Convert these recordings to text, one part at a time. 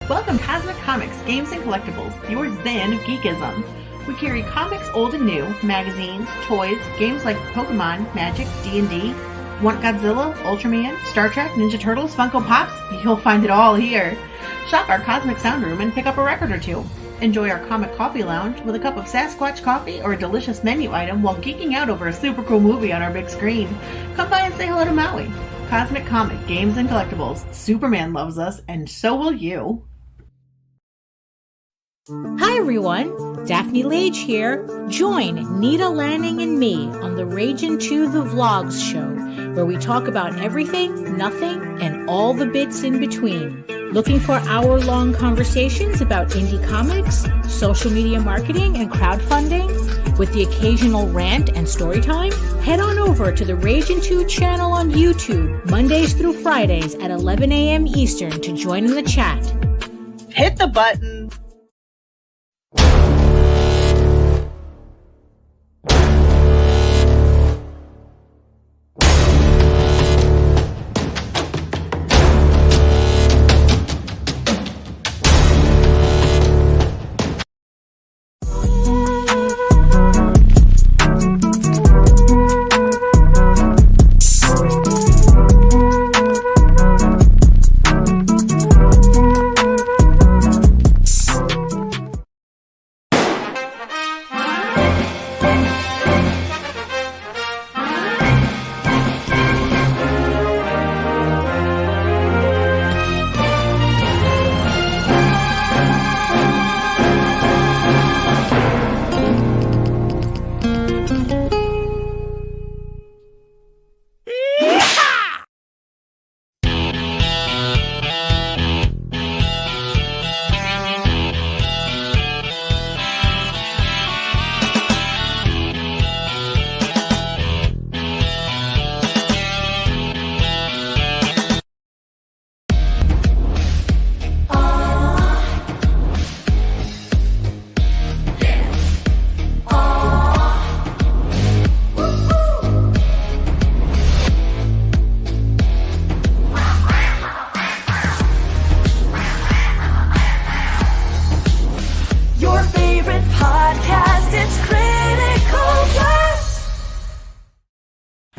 Welcome Cosmic Comics, Games and Collectibles, your zen of geekism. We carry comics old and new, magazines, toys, games like Pokemon, Magic, D&D. Want Godzilla, Ultraman, Star Trek, Ninja Turtles, Funko Pops? You'll find it all here. Shop our Cosmic Sound Room and pick up a record or two. Enjoy our Comic Coffee Lounge with a cup of Sasquatch coffee or a delicious menu item while geeking out over a super cool movie on our big screen. Come by and say hello to Maui. Cosmic Comic, Games and Collectibles. Superman loves us, and so will you. Hi everyone, Daphne Lage here. Join Nita Lanning and me on the Ragin' to the Vlogs show, where we talk about everything, nothing, and all the bits in between. Looking for hour-long conversations about indie comics, social media marketing, and crowdfunding, with the occasional rant and story time? Head on over to the Ragin' 2 channel on YouTube, Mondays through Fridays at 11 a.m. Eastern to join in the chat. Hit the button.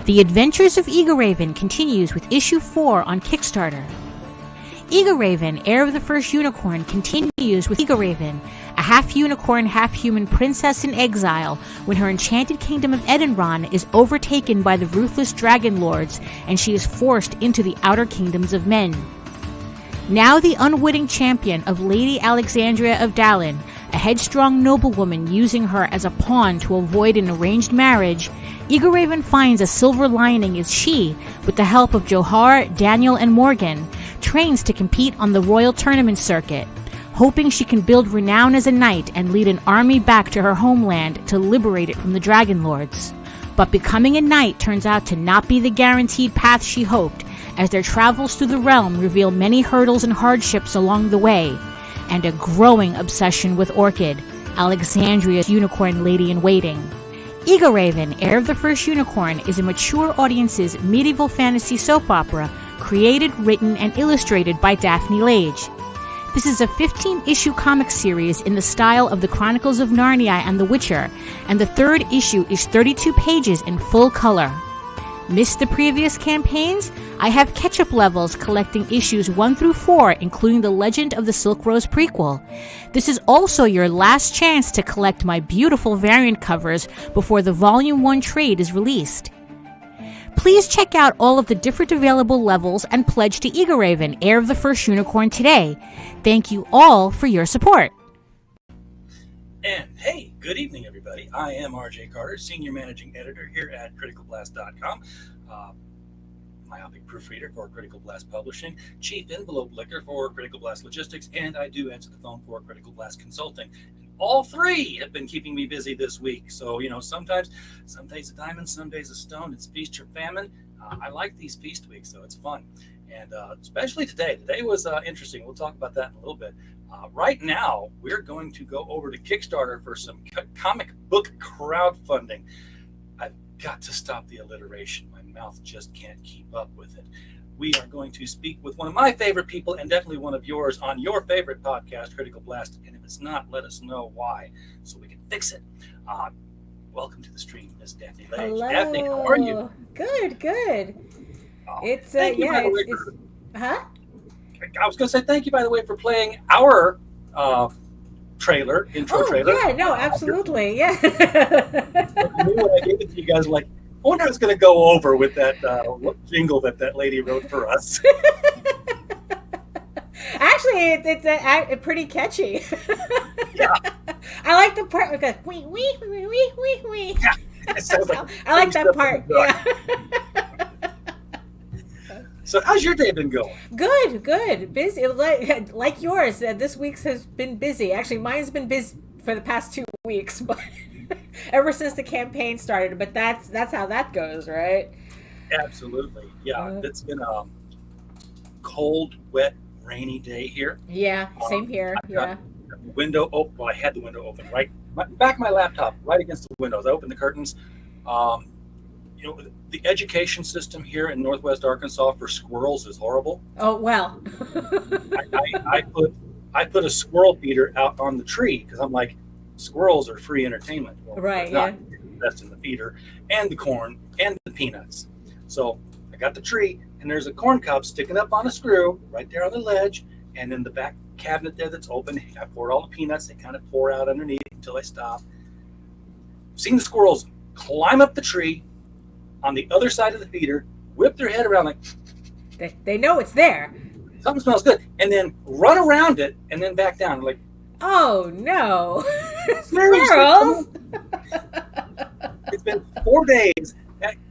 The Adventures of EGORAVEN continues with issue 4 on Kickstarter. EGORAVEN, Heir of the First Unicorn, continues with EGORAVEN, a half-unicorn, half-human princess in exile when her enchanted kingdom of Edenron is overtaken by the ruthless dragon lords and she is forced into the outer kingdoms of men. Now the unwitting champion of Lady Alexandria of Dallin, a headstrong noblewoman using her as a pawn to avoid an arranged marriage, EGORAVEN finds a silver lining as she, with the help of Johar, Daniel, and Morgan, trains to compete on the royal tournament circuit, hoping she can build renown as a knight and lead an army back to her homeland to liberate it from the Dragon Lords. But becoming a knight turns out to not be the guaranteed path she hoped, as their travels through the realm reveal many hurdles and hardships along the way, and a growing obsession with Orchid, Alexandria's unicorn lady-in-waiting. EGORAVEN, Heir of the First Unicorn, is a mature audience's medieval fantasy soap opera created, written, and illustrated by Daphne Lage. This is a 15-issue comic series in the style of the Chronicles of Narnia and The Witcher, and the third issue is 32 pages in full color. Missed the previous campaigns? I have catch-up levels collecting issues 1 through 4, including the Legend of the Silk Rose prequel. This is also your last chance to collect my beautiful variant covers before the Volume 1 trade is released. Please check out all of the different available levels and pledge to EGORAVEN, Heir of the First Unicorn today. Thank you all for your support. And hey, good evening, everybody. I am RJ Carter, Senior Managing Editor here at CriticalBlast.com, myopic proofreader for Critical Blast Publishing, Chief Envelope Licker for Critical Blast Logistics, and I do answer the phone for Critical Blast Consulting. And all three have been keeping me busy this week. So, sometimes, some days a diamond, some days a stone. It's feast or famine. I like these feast weeks, so it's fun. And especially today. Today was interesting. We'll talk about that in a little bit. Right now, we're going to go over to Kickstarter for some comic book crowdfunding. I've got to stop the alliteration. My mouth just can't keep up with it. we are going to speak with one of my favorite people and definitely one of yours on your favorite podcast, Critical Blast. And if it's not, let us know why so we can fix it. Welcome to the stream, Miss Daphne Lage. Hello. Daphne, how are you? Good. It's thank you, by the way, it's huh? I was going to say thank you, by the way, for playing our intro trailer. Yeah, no, absolutely, yeah. I knew when I gave it to you guys, like, I wonder how it's going to go over with that jingle that lady wrote for us. Actually, it's pretty catchy. Yeah. I like the part with the wee wee wee wee wee wee. Yeah, it sounds like I like that part. Yeah. So how's your day been going? Good. Busy, like yours. This week's has been busy. Actually, mine's been busy for the past 2 weeks, but ever since the campaign started. But that's how that goes, right? Absolutely. Yeah, it's been a cold, wet, rainy day here. Yeah, same here. Yeah. The window open. Well, I had the window open right back of my laptop, right against the windows. I opened the curtains. The education system here in Northwest Arkansas for squirrels is horrible. Oh well. I put a squirrel feeder out on the tree because I'm like, squirrels are free entertainment. Well, right. Not invest in the feeder and the corn and the peanuts. So I got the tree, and there's a corn cob sticking up on a screw right there on the ledge, and in the back cabinet there that's open, I poured all the peanuts. They kind of pour out underneath until I stop. Seen the squirrels climb up the tree on the other side of the feeder, whip their head around like they know it's there. Something smells good, and then run around it and then back down. Like, oh no, squirrels! It's been 4 days.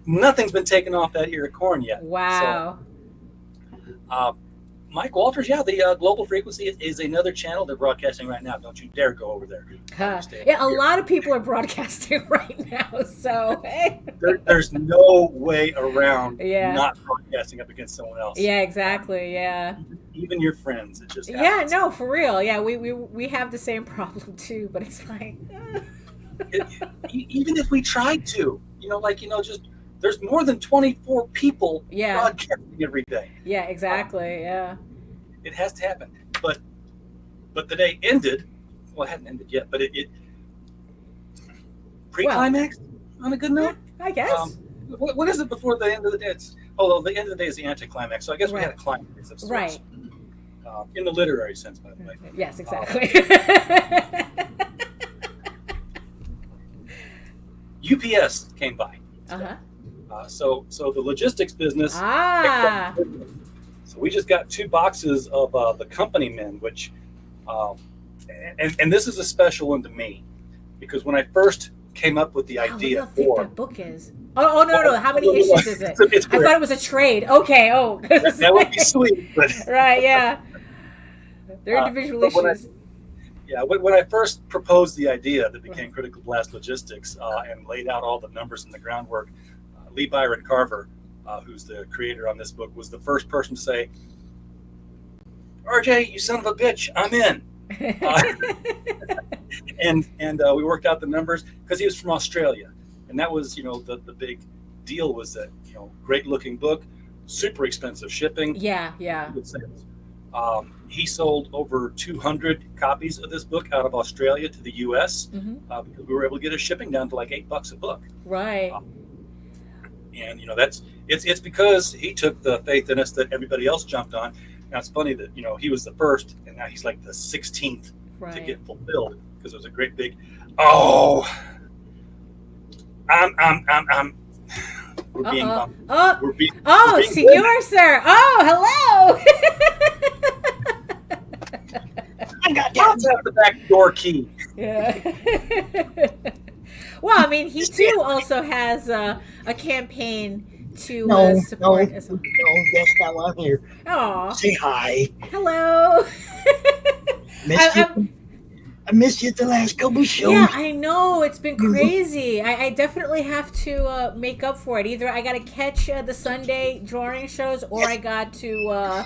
Nothing's been taken off that ear of corn yet. Wow. So, Mike Walters, the Global Frequency is another channel they're broadcasting right now. Don't you dare go over there. Yeah, a lot of people are broadcasting right now, so hey. There's no way around not broadcasting up against someone else. Yeah, exactly. Yeah. Even your friends, it just happens. Yeah, no, for real. Yeah, we have the same problem too, but it's like even if we tried to, just there's more than 24 people broadcasting every day. Yeah, exactly. Yeah. It has to happen. But the day ended. Well, it hadn't ended yet, but it pre-climax on a good note. I guess. What is it before the end of the day? The end of the day is the anticlimax. So I guess we had a climax of sorts. Right. In the literary sense, by the way. Yes, exactly. UPS came by. Uh-huh. So the logistics business. Ah. So we just got 2 boxes of the company men, which, and this is a special one to me, because when I first came up with the idea look how thick that book is. Oh no! How many issues is it? It's I thought it was a trade. Okay. Oh. That would be sweet, but right. Yeah. They're individual issues. When I first proposed the idea that became Critical Blast Logistics and laid out all the numbers and the groundwork, Lee Byron Carver, who's the creator on this book, was the first person to say, "RJ, you son of a bitch, I'm in." And we worked out the numbers because he was from Australia, and that was the big deal was that great looking book, super expensive shipping. Yeah. Good sales. He sold over 200 copies of this book out of Australia to the U.S. Because we were able to get his shipping down to like $8 a book. Right. And it's because he took the faith in us that everybody else jumped on. Now it's funny that he was the first, and now he's like the 16th to get fulfilled because it was a great big. We're being bumped. We're being senor, sir. Oh, hello. I got the back door key. Yeah. Well, I mean, he too also has a campaign to support. No, that's not why I'm here. Aw. Say hi. Hello. I missed you at the last couple shows. Yeah, I know. It's been crazy. I definitely have to make up for it. Either I got to catch the Sunday drawing shows, or I got to,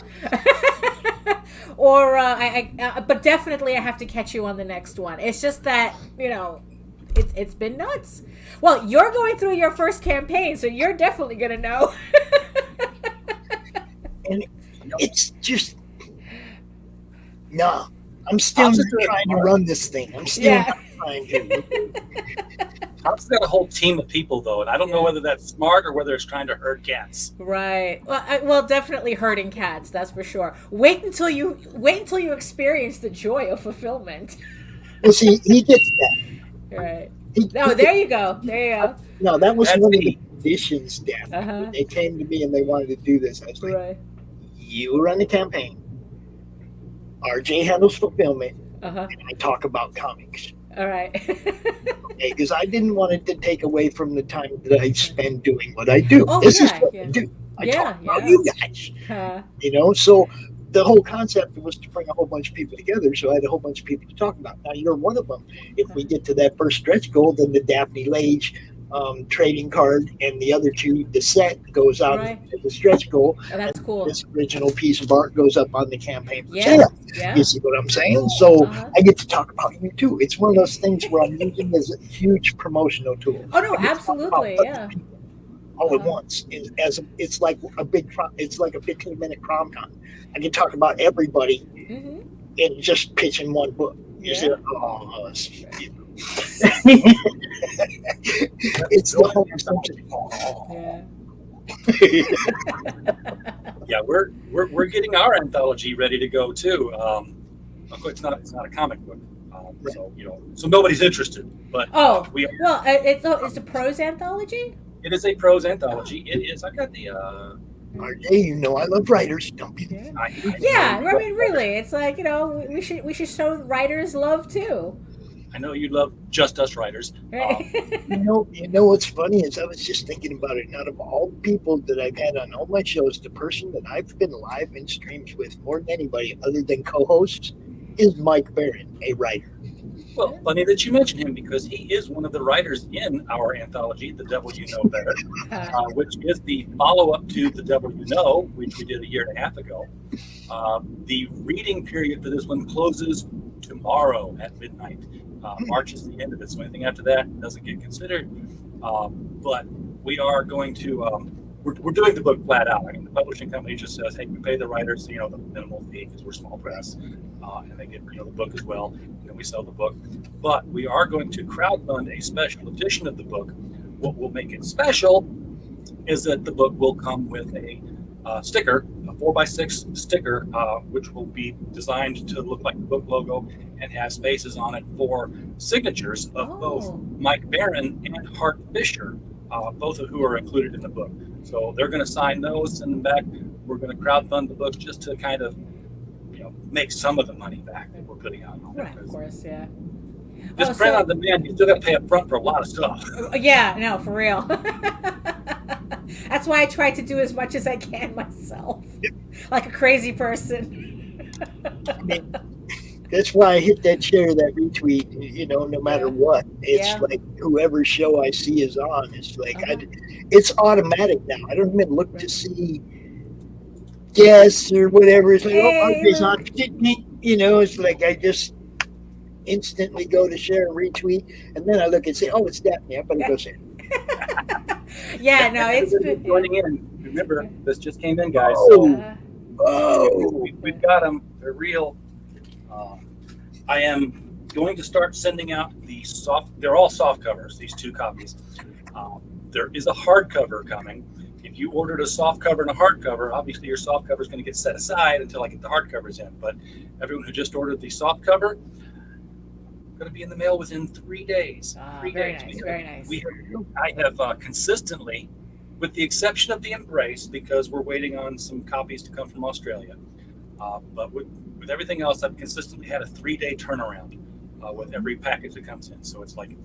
but definitely I have to catch you on the next one. It's just that, it's been nuts. Well, you're going through your first campaign, so you're definitely going to know. And it's just no. I'm still Pops not is doing trying to smart. run this thing. I'm still Yeah. not trying to. Pops got a whole team of people though, and I don't know whether that's smart or whether it's trying to herd cats. Right. Well, definitely hurting cats. That's for sure. Wait until you experience the joy of fulfillment. Well, see, he gets that. Right. He, Oh, he there you go. There you go. No, that was That's one of me. the conditions, Daphne. Uh-huh. When they came to me and they wanted to do this, I was like, Right. you run the campaign. RJ handles fulfillment, Uh-huh. and I talk about comics. All right. Okay, because I didn't want it to take away from the time that I spend doing what I do. Oh, This is yeah, what yeah. I do. I Yeah, talk about yeah. you guys. Uh, So the whole concept was to bring a whole bunch of people together, so I had a whole bunch of people to talk about. Now you're one of them. If we get to that first stretch goal, then the Daphne Lage trading card and the other two, the set goes out Right. as the stretch goal. oh, that's cool. This original piece of art goes up on the campaign for Yeah. sale. Yeah. You see what I'm saying? So Uh-huh. I get to talk about you too. It's one of those things where I'm using it as a huge promotional tool. Oh no, I get to talk about absolutely. other Yeah. people all at Uh-huh. once. It's like a 15-minute prom-com. I can talk about everybody Hmm. and just pitch in one book. You say, Yeah. oh, it's the whole assumption. Yeah. Yeah, we're getting our anthology ready to go too. Of course, it's not a comic book, so nobody's interested. But Oh. we Well, it's a prose anthology. it is a prose anthology. It is. I got the. RJ, you know I love writers. Don't be. Yeah. I Yeah. I mean, really, it's like we should show writers love too. I know you love Just Us writers. Right. You know what's funny is I was just thinking about it. Out of all the people that I've had on all my shows, the person that I've been live in streams with more than anybody other than co-hosts is Mike Barron, a writer. Well, funny that you mention him because he is one of the writers in our anthology, The Devil You Know Better, which is the follow-up to The Devil You Know, which we did a year and a half ago. The reading period for this one closes tomorrow at midnight. March is the end of it, so anything after that doesn't get considered. But we are going to we're doing the book flat out. I mean, the publishing company just says, "Hey, we pay the writers, the minimal fee because we're small press, and they get the book as well, and then we sell the book." But we are going to crowdfund a special edition of the book. What will make it special is that the book will come with a sticker, a 4x6 sticker, which will be designed to look like the book logo and have spaces on it for signatures of both Mike Barron and Hart Fisher, both of who are included in the book. So they're going to sign those, send them back. We're going to crowdfund the book just to kind of, make some of the money back that we're putting out. Right, of course, yeah. This print on demand, you still got to pay up front for a lot of stuff. Yeah, no, for real. That's why I try to do as much as I can myself, like a crazy person. I mean, that's why I hit that share, that retweet, no matter what. It's like whoever show I see is on. It's like, it's automatic now. I don't even look to see guests or whatever. It's like, RJ's on. It's like I just instantly go to share and retweet. And then I look and say, oh, it's Daphne. I better go share. Yeah, no, it's been joining in. Remember, this just came in, guys. We've got them. They're real. I am going to start sending out the they're all soft covers, these 2 copies. There is a hardcover coming. If you ordered a soft cover and a hardcover, obviously your soft cover is going to get set aside until I get the hardcovers in. But everyone who just ordered the soft cover, going to be in the mail within 3 days. 3 very days. Nice, very nice. I have consistently, with the exception of the Embrace, because we're waiting on some copies to come from Australia. But with everything else, I've consistently had a 3-day turnaround with every package that comes in. So it's like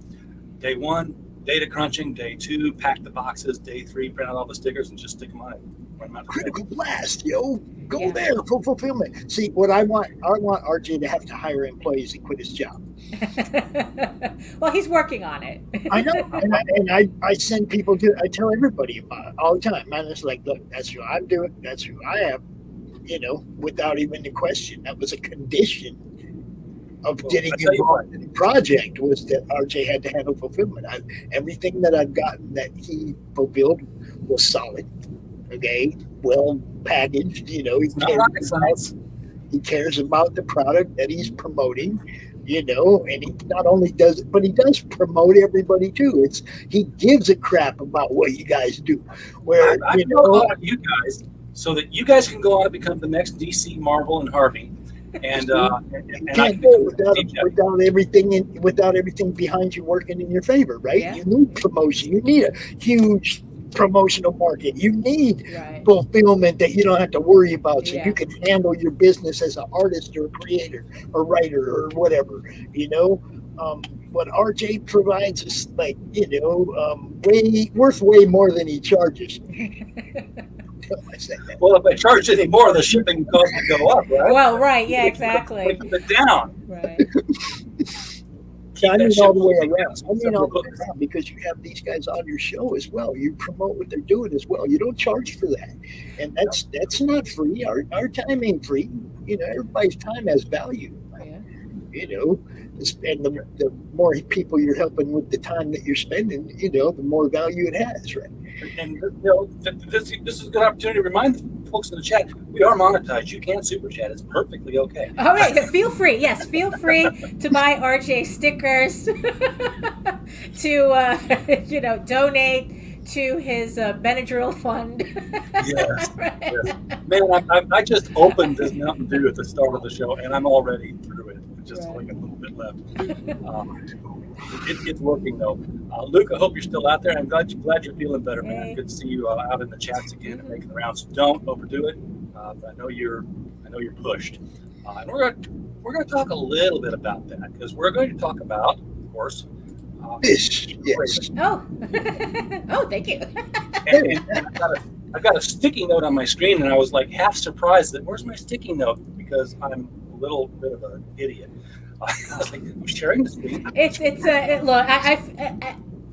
day 1, data crunching, day 2, pack the boxes, day 3, print out all the stickers and just stick them on it. Critical Blast, go there for fulfillment. See, what I want RJ to have to hire employees and quit his job. Well, he's working on it. I know, and I send people I tell everybody about it all the time. Man, it's like, look, that's who I'm doing, that's who I am. Without even the question, that was a condition of getting involved in the project, was that RJ had to handle fulfillment. Everything that I've gotten that he fulfilled was solid. Okay, well packaged. You know, It's not rocket science. he cares about the product that he's promoting. You know, and he not only does it, but he does promote everybody too. He gives a crap about what you guys do. Where I you know know, about you guys so that you guys can go on and become the next DC, Marvel, and Harvey. And I can't can do it become the DJ. without everything behind you working in your favor, right? Yeah. You need promotion. You need a huge promotional market. You need Right. fulfillment that you don't have to worry about, so Yeah. you can handle your business as an artist or a creator or writer or whatever. You know, what RJ provides is like way more than he charges. I say that. Well, if I charge any more, the shipping cost would go up, right? Well, right. Yeah, exactly. Keep it down. Right. Yeah, I Keep mean that all the way shipping around. down. I mean all the way around because you have these guys on your show as well. You promote what they're doing as well. You don't charge for that, and that's not free. Our time ain't free. You know, everybody's time has value. Yeah. You know, and the more people you're helping with the time that you're spending, you know, the more value it has, right? And you know, this is a good opportunity to remind folks in the chat, we are monetized. You can super chat. It's perfectly okay. All right, feel free. Yes, feel free to buy RJ stickers, to donate to his Benadryl fund. Yes. Right. Yes. Man, I just opened this Mountain Dew at the start of the show, and I'm already through it. Just Right. like a little bit left. It's working though. Luke, I hope you're still out there. I'm glad you're feeling better, man. Hey. Good to see you out in the chats again and making the rounds. Don't overdo it. I know you're pushed. And we're gonna talk a little bit about that because we're going to talk about, of course, Yes. Oh, oh, thank you. and I've got a sticky note on my screen, and I was like half surprised that where's my sticky note because I'm a little bit of an idiot. I was like, I'm sharing the screen. Look,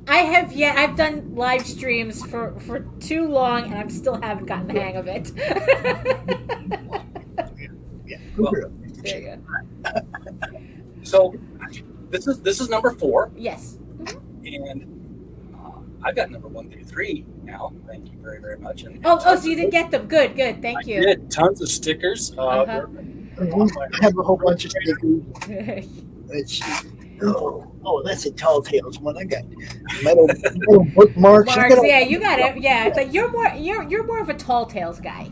I've done live streams for too long, and I still haven't gotten the hang of it. Yeah. Well, There you go. So this is number 4, Yes. and I've got number 1 through 3 now. Thank you very, very much. And Oh, so you did get them. Good. Thank I you. did tons of stickers. Uh-huh. I have a whole bunch of stickers. Let's see. Oh, that's a Tall Tales one. I got metal bookmarks. I Marks, got yeah, you got it. Yeah, it's like you're more of a Tall Tales guy.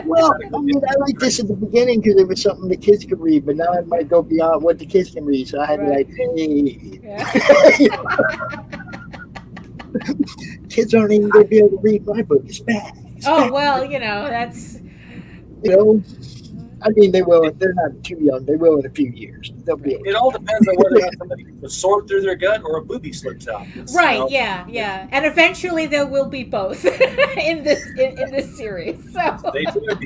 Well, I mean, I like this at the beginning because it was something the kids could read, but now I might go beyond what the kids can read. So I had to Right. like, hey, Yeah. kids aren't even going to be able to read my book. It's bad. Oh well, that's You know, I mean, they will. They're not too young. They will in a few years. They'll be able It all depends on whether or not somebody gets a sword through their gut or a booby slips out. It's, right. you know, Yeah, and eventually there will be both in this series. So They do it.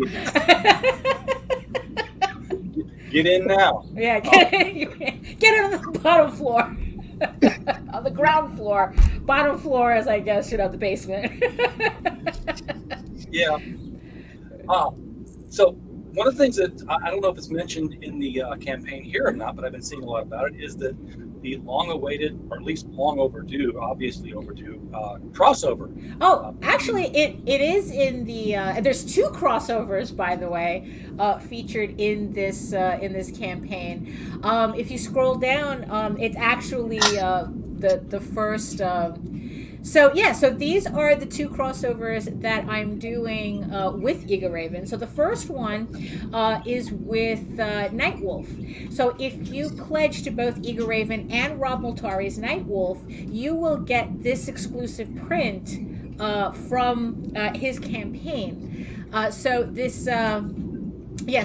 Get in now. yeah, get it on the bottom floor, on the ground floor. Bottom floor is, I guess, the basement. Yeah. So one of the things that I don't know if it's mentioned in the campaign here or not, but I've been seeing a lot about it, is that the long-awaited, or at least long overdue, obviously overdue, crossover. Oh, actually, it is in the. There's 2 crossovers, by the way, featured in this campaign. If you scroll down, it's actually the first. So these are the 2 crossovers that I'm doing with EGORAVEN. So the first one is with Nightwolf. So if you pledge to both EGORAVEN and Rob Multari's Nightwolf, you will get this exclusive print from his campain. So this.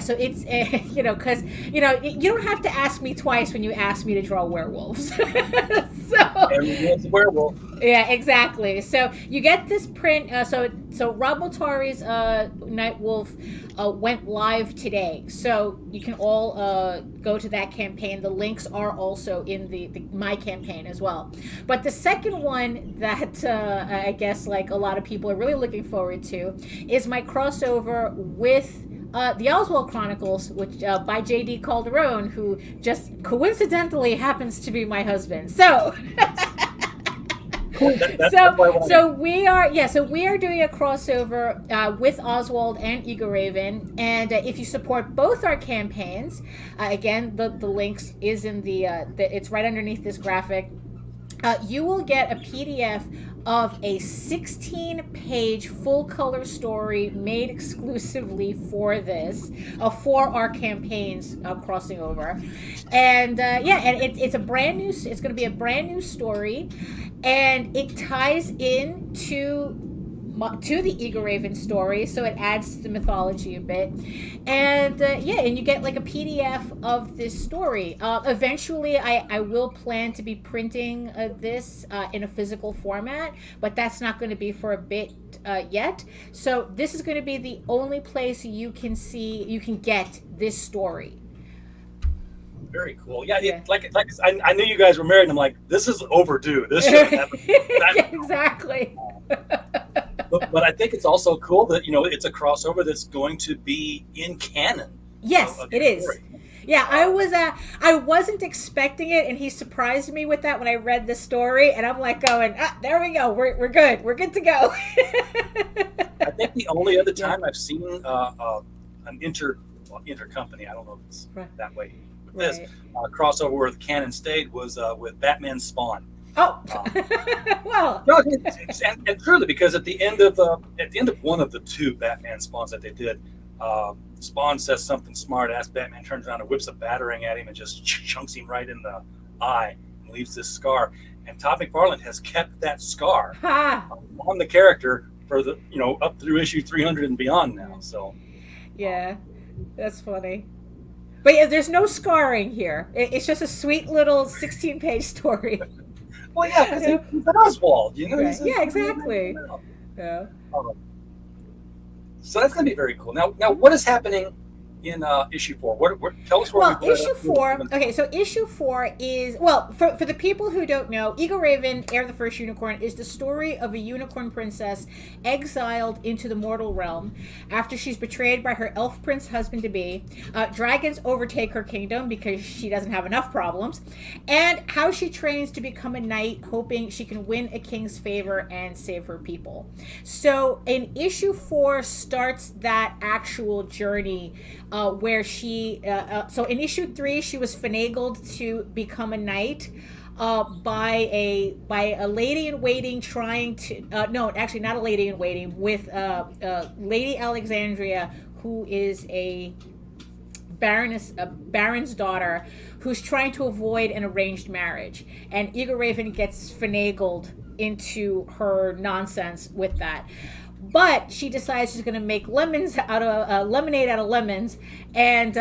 So it's because you don't have to ask me twice when you ask me to draw werewolves. Everyone's a werewolf. Yeah, exactly. So you get this print. So Rob Multari's Nightwolf went live today. So you can all go to that campaign. The links are also in the my campaign as well. But the second one that I guess like a lot of people are really looking forward to is my crossover with the Oswald Chronicles, which by J.D. Calderon, who just coincidentally happens to be my husband. So, That's why I wanted So we are doing a crossover with Oswald and EGORAVEN, and if you support both our campaigns, again the links is in it's right underneath this graphic. You will get a PDF of a 16-page full-color story made exclusively for this, for our campaigns crossing over, and it's a brand new. It's going to be a brand new story, and it ties into the EGORAVEN story, so it adds to the mythology a bit, and and you get like a PDF of this story. Eventually, I will plan to be printing this in a physical format, but that's not going to be for a bit yet. So this is going to be the only place you can get this story. Very cool. Yeah. I knew you guys were married, and I'm like, this is overdue. This should happen. Yeah, exactly. But I think it's also cool that it's a crossover that's going to be in canon. Yes, it is. Story. Yeah, I wasn't expecting it, and he surprised me with that when I read the story, and I'm like going, there we go, we're good, we're good to go. I think the only other time I've seen an intercompany, I don't know if it's that way with this crossover where the canon stayed was with Batman Spawn. Oh, well. No, and truly, because at the end of one of the two Batman Spawns that they did, Spawn says something smart ass. Batman turns around and whips a batarang at him and just chunks him right in the eye and leaves this scar. And Todd McFarlane has kept that scar on the character for the up through issue 300 and beyond now. So yeah, that's funny. But yeah, there's no scarring here. It's just a sweet little 16-page story. Well, yeah, because he's an Oswald, Right. Yeah, exactly. Yeah. So that's going to be very cool. Now, what is happening in issue 4? Tell us where we issue 4. Okay, so issue 4 is for the people who don't know, EGORAVEN, Heir of the First Unicorn, is the story of a unicorn princess exiled into the mortal realm after she's betrayed by her elf prince husband-to-be. Dragons overtake her kingdom because she doesn't have enough problems, and how she trains to become a knight, hoping she can win a king's favor and save her people. So in issue 4 starts that actual journey. Where she, so in issue 3, she was finagled to become a knight by a lady in waiting trying to, no, actually not a lady in waiting, with Lady Alexandria, who is a baron's daughter, who's trying to avoid an arranged marriage, and EGORAVEN gets finagled into her nonsense with that. But she decides she's going to make lemonade out of lemons, and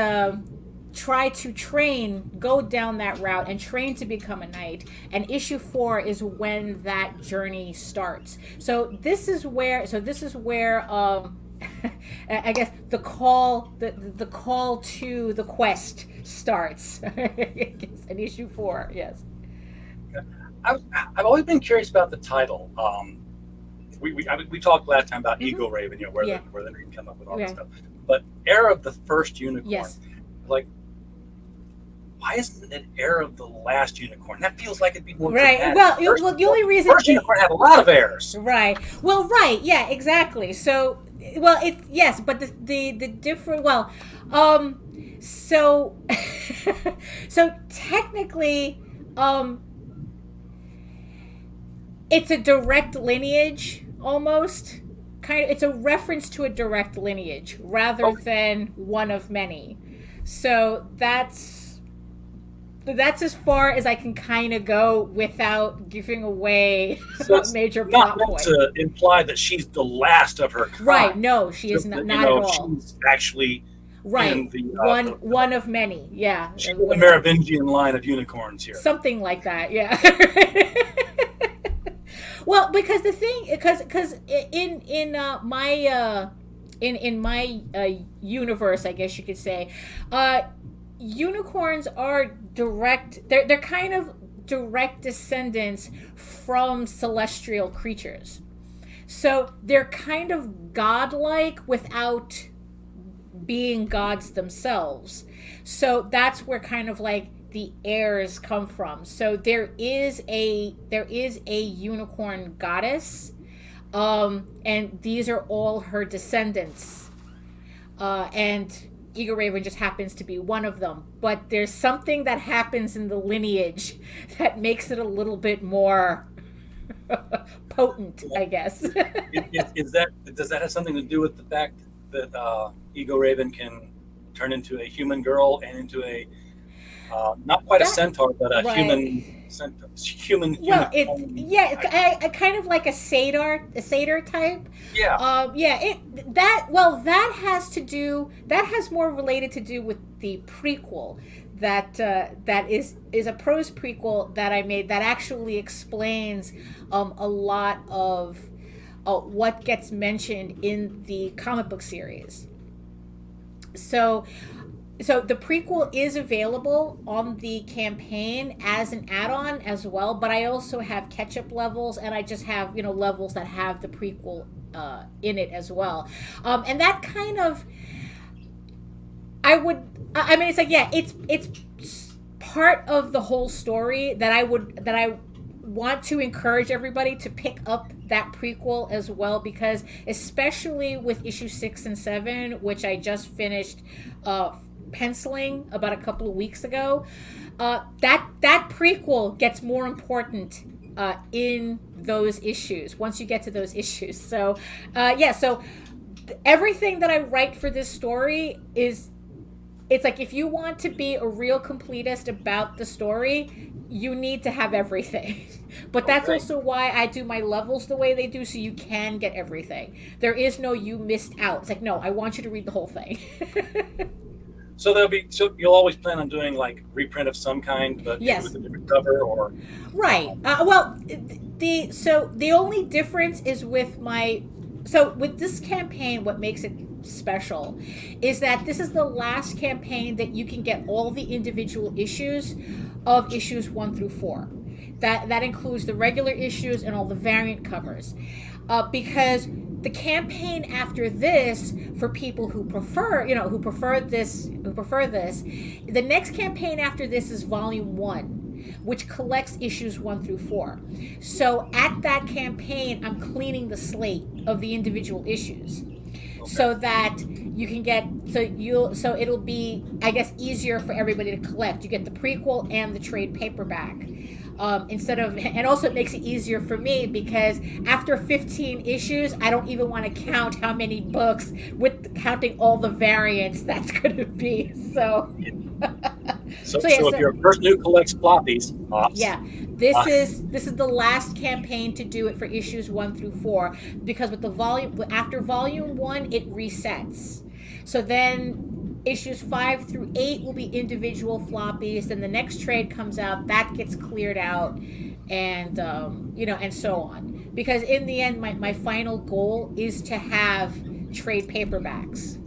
try to go down that route and train to become a knight. And issue 4 is when that journey starts. So this is where I guess the call to the quest starts. In issue 4, yes. I've always been curious about the title. We talked last time about EGORAVEN, where the name come up with all this stuff. But Heir of the First Unicorn, like, why isn't it Heir of the Last Unicorn? That feels like it'd be more right. Well, the only reason First Unicorn had a lot of heirs. Right. Well, right. Yeah. Exactly. So, it's yes, but the different. Well, so so technically, it's a direct lineage. Almost it's a reference to a direct lineage rather than one of many. So that's as far as I can kind of go without giving away a major plot point. Not to imply that she's the last of her kind. Right, no, she is not at all. She's actually right, one of many, yeah. She's the Merovingian line of unicorns here. Something like that, yeah. Well, because the thing, because in my universe, I guess you could say, unicorns are direct. They're kind of direct descendants from celestial creatures, so they're kind of godlike without being gods themselves. So that's where kind of like the heirs come from. So there is a unicorn goddess, and these are all her descendants, and EGORAVEN just happens to be one of them. But there's something that happens in the lineage that makes it a little bit more potent, I guess. Does that have something to do with the fact that EGORAVEN can turn into a human girl and into a not quite a centaur, but a human centaur? Well, I kind of like a satyr type. Yeah. That has more related to do with the prequel that is a prose prequel that I made that actually explains a lot of what gets mentioned in the comic book series. So the prequel is available on the campaign as an add-on as well, but I also have catch-up levels, and I just have levels that have the prequel in it as well. And that kind of, it's like, yeah, it's part of the whole story that I want to encourage everybody to pick up that prequel as well, because especially with issue 6 and 7, which I just finished penciling about a couple of weeks ago, that prequel gets more important in those issues once you get to those issues. So everything that I write for this story it's like, if you want to be a real completist about the story, you need to have everything. But that's also why I do my levels the way they do, so you can get everything. There is no you missed out. It's like, no, I want you to read the whole thing. So you'll always plan on doing like reprint of some kind, but yes, with a different cover, or right. The only difference is with this campaign, what makes it special is that this is the last campaign that you can get all the individual issues of issues 1 through 4. That includes the regular issues and all the variant covers, because the campaign after this, for people who prefer this, the next campaign after this is volume 1, which collects issues 1 through 4. So at that campaign, I'm cleaning the slate of the individual issues, so that you can get, so it'll be, I guess, easier for everybody to collect. You get the prequel and the trade paperback. And also it makes it easier for me, because after 15 issues, I don't even want to count how many books, with counting all the variants that's going to be. So if you're a person who collects floppies, this is the last campaign to do it for issues 1 through 4, because with after volume 1, it resets. So then issues 5 through 8 will be individual floppies. Then the next trade comes out, that gets cleared out, and and so on. Because in the end, my final goal is to have trade paperbacks.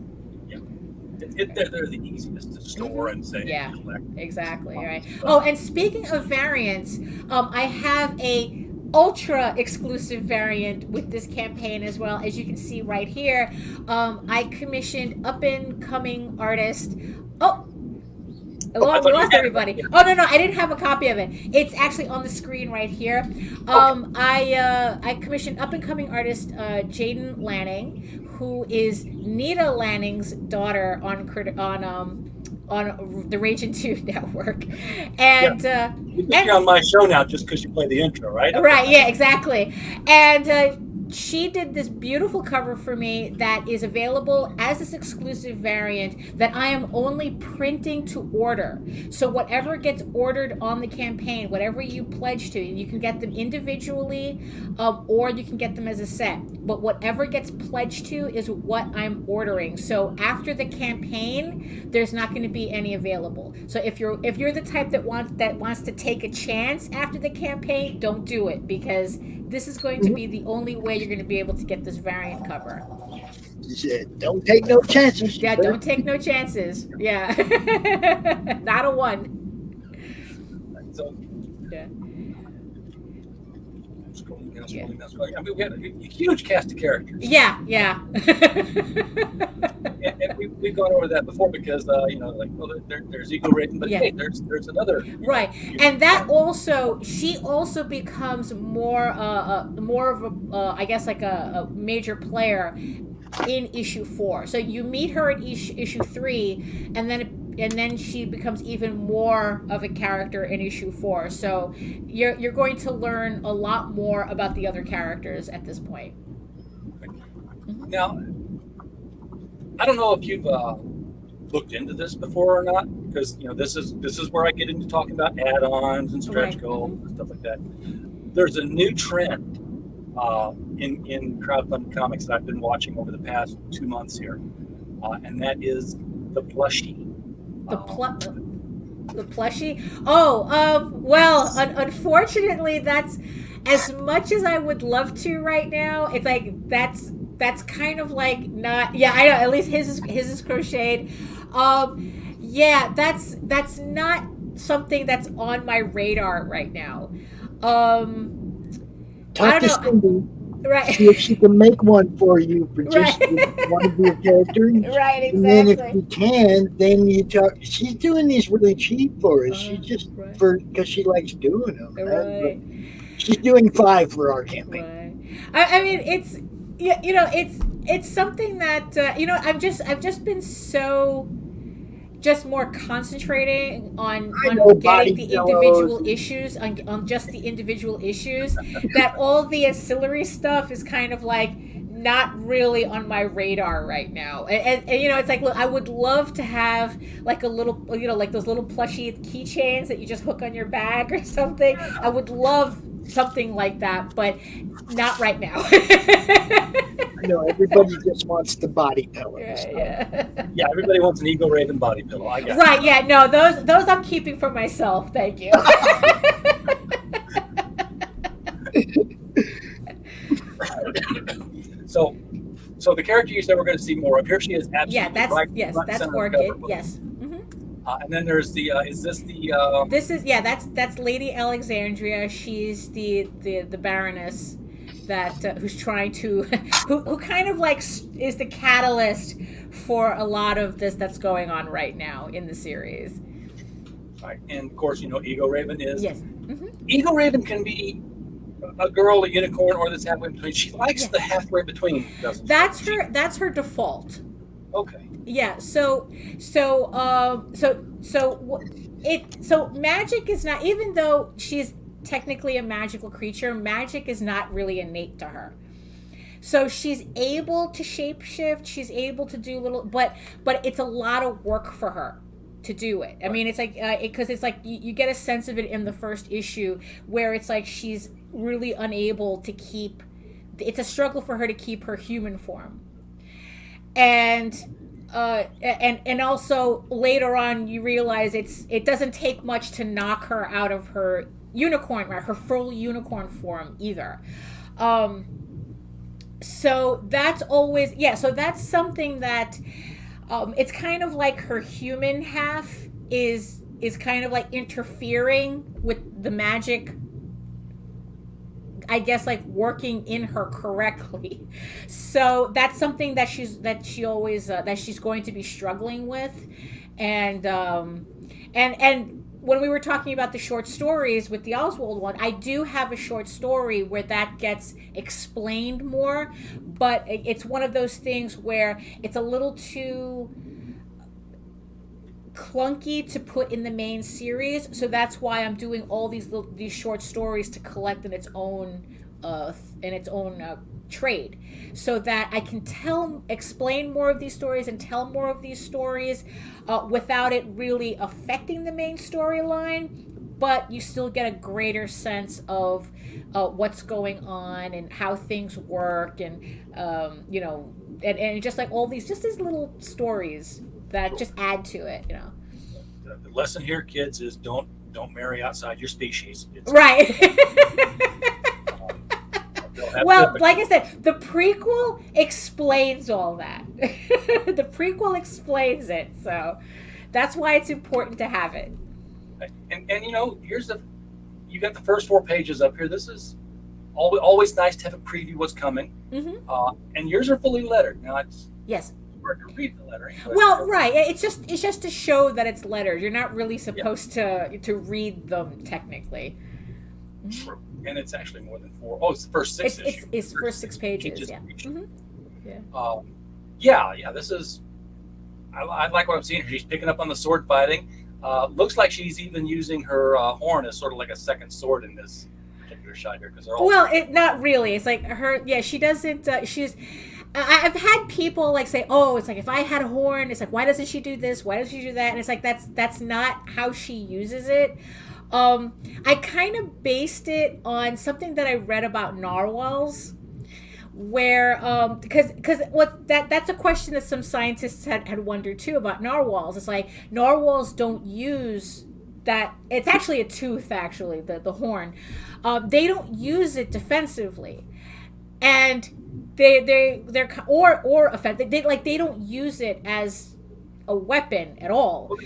They're the easiest to store and say. Yeah, exactly. Right. Oh, and speaking of variants, I have a ultra exclusive variant with this campaign as well. As you can see right here, I commissioned up and coming artist. We lost everybody. Oh no, I didn't have a copy of it. It's actually on the screen right here. I commissioned up and coming artist Jaden Lanning, who is Nita Lanning's daughter on the Raging 2 network. And you're on my show now just because you play the intro, right? Right, yeah, exactly. And she did this beautiful cover for me that is available as this exclusive variant that I am only printing to order. So whatever gets ordered on the campaign, whatever you pledge to, you can get them individually, or you can get them as a set. But whatever gets pledged to is what I'm ordering. So after the campaign, there's not going to be any available. So if you're the type that wants to take a chance after the campaign, don't do it, because this is going to be the only way you're going to be able to get this variant cover. Don't take no chances. Yeah, don't take no chances. Yeah. Not a one. So, yeah. I mean, we had a huge cast of characters. Yeah. and we've gone over that before because like, well, there's EGORAVEN, but hey, there's another right, and that also, she also becomes more of a I guess like a major player in issue 4. So you meet her in issue 3, and then she becomes even more of a character in issue 4. So you're going to learn a lot more about the other characters at this point. Now, I don't know if you've looked into this before or not, because this is where I get into talking about add-ons and stretch goals and stuff like that. There's a new trend in crowdfunded comics that I've been watching over the past 2 months here, and that is the plushie. The plushie? Oh, well, unfortunately, that's, as much as I would love to right now, it's like that's kind of like not. Yeah, I know. At least his is crocheted. Yeah, that's not something that's on my radar right now. Talk to Cindy. Right. See if she can make one for you for just one of your characters. Right, exactly. And then if you can, then you talk. She's doing these really cheap for us. She just because she likes doing them. Right. She's doing 5 for our campaign. Right. I mean, it's it's something that I've just been so more concentrating on getting the individual issues, on just the individual issues, that all the ancillary stuff is kind of like not really on my radar right now. And it's like, look, I would love to have like a little, like those little plushy keychains that you just hook on your bag or something. I would love something like that, but not right now. I know everybody just wants the body pillows. Yeah. Yeah, everybody wants an EGORAVEN body pillow. I guess. Right? Yeah. No, those I'm keeping for myself. Thank you. So the character you said we're going to see more of, here she is. Absolutely that's Orchid. Yes. And then there's the is this the this is that's Lady Alexandria. She's the Baroness that who's trying to who kind of like is the catalyst for a lot of this that's going on right now in the series. Right, and of course EGORAVEN is EGORAVEN can be a girl, a unicorn, or this halfway between. She likes the halfway between, doesn't she? That's her default. Okay. Yeah. So magic is not, even though she's technically a magical creature, magic is not really innate to her. So she's able to shapeshift. She's able to do little, but it's a lot of work for her to do it. I mean, it's like because it's like you get a sense of it in the first issue where it's like she's really unable to keep. It's a struggle for her to keep her human form, and also later on you realize it doesn't take much to knock her out of her unicorn, her full unicorn form either. So that's always so that's something that it's kind of like her human half is kind of like interfering with the magic, I guess, like working in her correctly. So that's something that she's going to be struggling with, and when we were talking about the short stories with the Oswald one, I do have a short story where that gets explained more, but it's one of those things where it's a little too clunky to put in the main series, so that's why I'm doing all these short stories to collect in its own trade, so that I can explain more of these stories and tell more of these stories without it really affecting the main storyline, but you still get a greater sense of what's going on and how things work, and and just like all these little stories that just add to it. The lesson here, kids, is don't marry outside your species. Right. Well, like I said, the prequel explains all that. The prequel explains it, so that's why it's important to have it. And you got the first 4 pages up here. This is always nice to have a preview what's coming. Mm-hmm. And yours are fully lettered. Now yes. hard to read the lettering. But, Well, right. It's just to show that it's letters. You're not really supposed to read them technically. True. And it's actually more than 4. Oh, it's the first 6 issues. It's first 6 pages. Yeah. Yeah. This is. I like what I'm seeing. She's picking up on the sword fighting. Looks like she's even using her horn as sort of like a second sword in this particular shot here, because they're all. Well, not really. It's like her. Yeah, she doesn't. She's. I've had people like say, "Oh, it's like if I had a horn, it's like why doesn't she do this? Why doesn't she do that?" And it's like that's not how she uses it. I kind of based it on something that I read about narwhals, where because that's a question that some scientists had wondered too about narwhals. It's like narwhals don't use that. It's actually a tooth, actually, the horn. They don't use it defensively, and they're or offensive. They don't use it as a weapon at all. Well,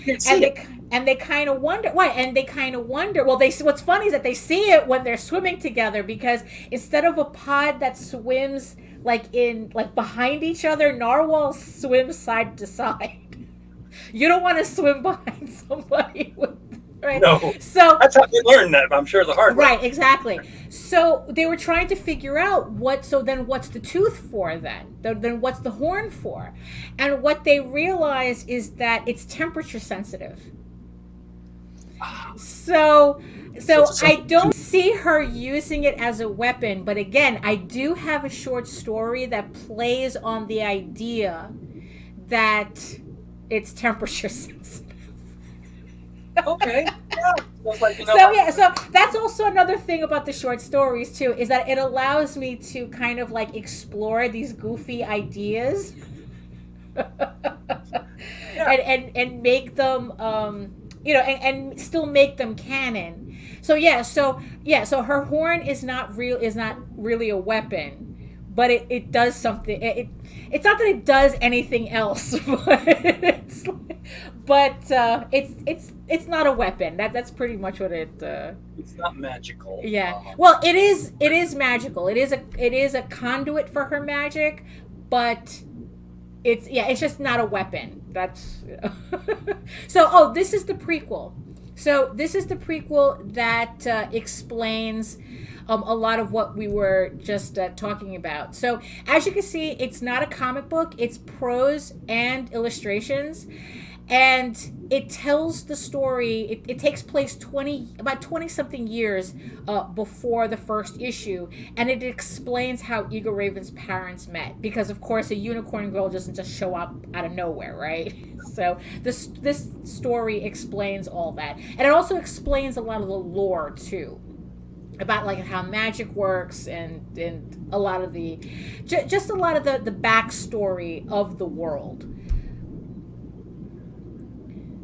and they kind of wonder why. And they kind of wonder. Well, what's funny is that they see it when they're swimming together, because instead of a pod that swims like behind each other, narwhals swim side to side. You don't want to swim behind somebody with. Right. No. So that's how they learn that, I'm sure, the hard way. Right, exactly. So they were trying to figure out what's the tooth for then? Then what's the horn for? And what they realized is that it's temperature sensitive. So I don't see her using it as a weapon, but again, I do have a short story that plays on the idea that it's temperature sensitive. Okay. Yeah. So that's also another thing about the short stories too, is that it allows me to kind of like explore these goofy ideas and make them and still make them canon. So her horn is not really a weapon, but it does something. It's not that it does anything else, but it's not a weapon. That's pretty much what it. It's not magical. Yeah. Well, it is magical. It is a conduit for her magic, but it's just not a weapon. That's so. This is the prequel. So this is the prequel that explains a lot of what we were just talking about. So as you can see, it's not a comic book. It's prose and illustrations. And it tells the story. It takes place about 20-something years before the first issue. And it explains how EGORAVEN's parents met. Because, of course, a unicorn girl doesn't just show up out of nowhere, right? So this story explains all that. And it also explains a lot of the lore, too. About like how magic works and a lot of the backstory of the world.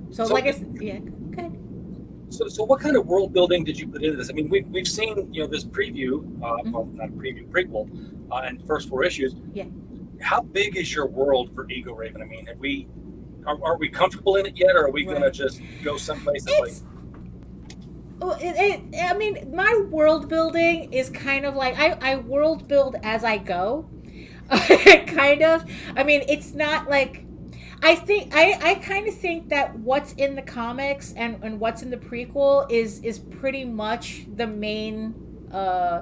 So like I said, yeah, okay. So what kind of world building did you put into this? I mean, we've seen this preview, well, not a preview, prequel, and first 4 issues. Yeah. How big is your world for EGORAVEN? I mean, are we comfortable in it yet, or are we gonna just go someplace that's like? I mean, my world building is kind of like I world build as I go, kind of. I mean, it's not like. I think I kind of think that what's in the comics and what's in the prequel is pretty much the main. I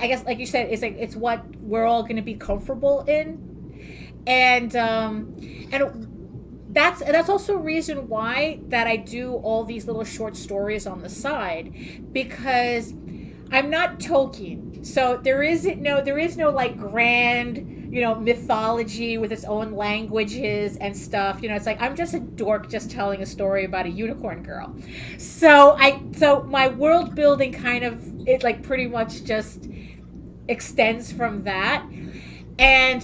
guess, like you said, it's what we're all going to be comfortable in, and that's also a reason why that I do all these little short stories on the side, because I'm not Tolkien, so there is no like grand mythology with its own languages and stuff. It's like I'm just a dork just telling a story about a unicorn girl. So my world building kind of it like pretty much just extends from that, and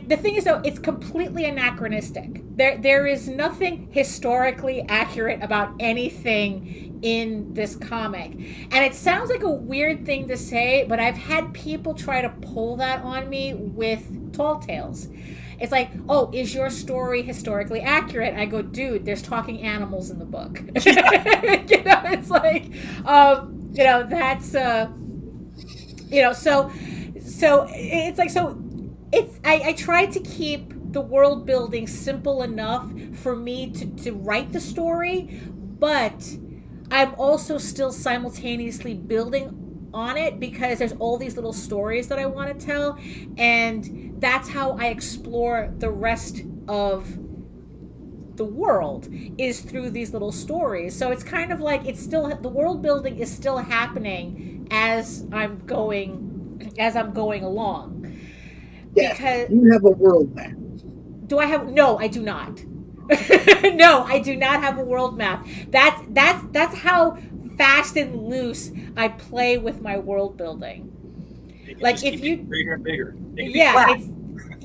the thing is though, it's completely anachronistic. There is nothing historically accurate about anything in this comic. And it sounds like a weird thing to say, but I've had people try to pull that on me with Tall Tales. It's like, oh, is your story historically accurate? I go, dude, there's talking animals in the book. It's like, that's, so it's like, so I try to keep the world building simple enough for me to write the story, but I'm also still simultaneously building on it because there's all these little stories that I want to tell, and that's how I explore the rest of the world, is through these little stories. So it's kind of like it's still, the world building is still happening as I'm going along. Yeah, Because you have a world map. do I have? No, I do not. No, I do not have a world map. That's how fast and loose I play with my world building. Like if you bigger and bigger.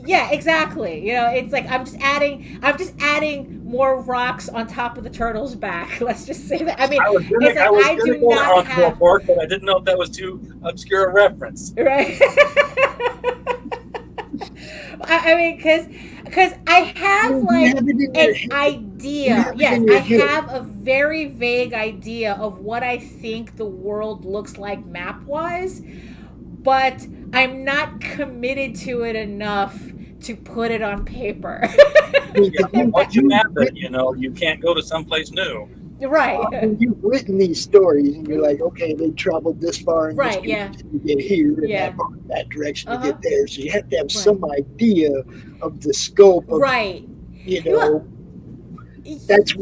yeah, exactly. You know, it's like I'm just adding more rocks on top of the turtle's back. Let's just say that. I mean, it's like I do not have Park, but I didn't know if that was too obscure a reference. right. I mean, because I have like an idea. Yes, I have a very vague idea of what I think the world looks like map-wise, but I'm not committed to it enough to put it on paper. Once you map it, you can't go to someplace new. Right. You've written these stories, and you're like, okay, they traveled this far in Right, this yeah. direction to get here, and that direction to get there. So you have to have some idea of the scope of, Right. That's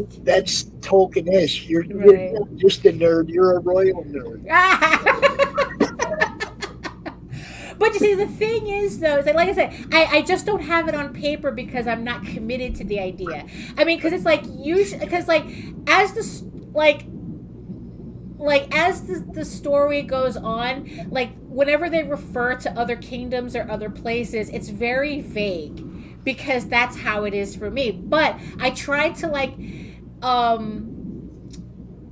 Tolkien-esque. You're not just a nerd, you're a royal nerd. But you see, the thing is, though, is that, like I said, I just don't have it on paper because I'm not committed to the idea. I mean, because it's like usually, because like as the story goes on, like whenever they refer to other kingdoms or other places, it's very vague because that's how it is for me. But I try to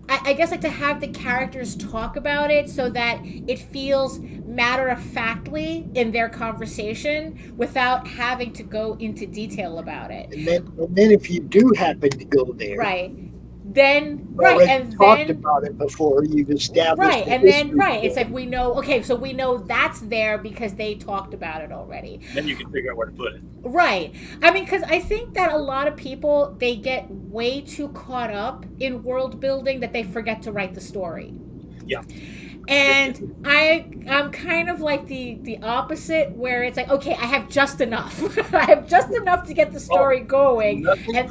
I guess like to have the characters talk about it so that it feels matter-of-factly in their conversation without having to go into detail about it. And then if you do happen to go there, right, then talked about it before, you've established right, and then it's like we know. Okay, so we know that's there because they talked about it already. Then you can figure out where to put it. Right. I mean, because I think that a lot of people, they get way too caught up in world building that they forget to write the story. Yeah. And I'm kind of like the opposite, where it's like, okay, I have just enough. I have just enough to get the story going. Nothing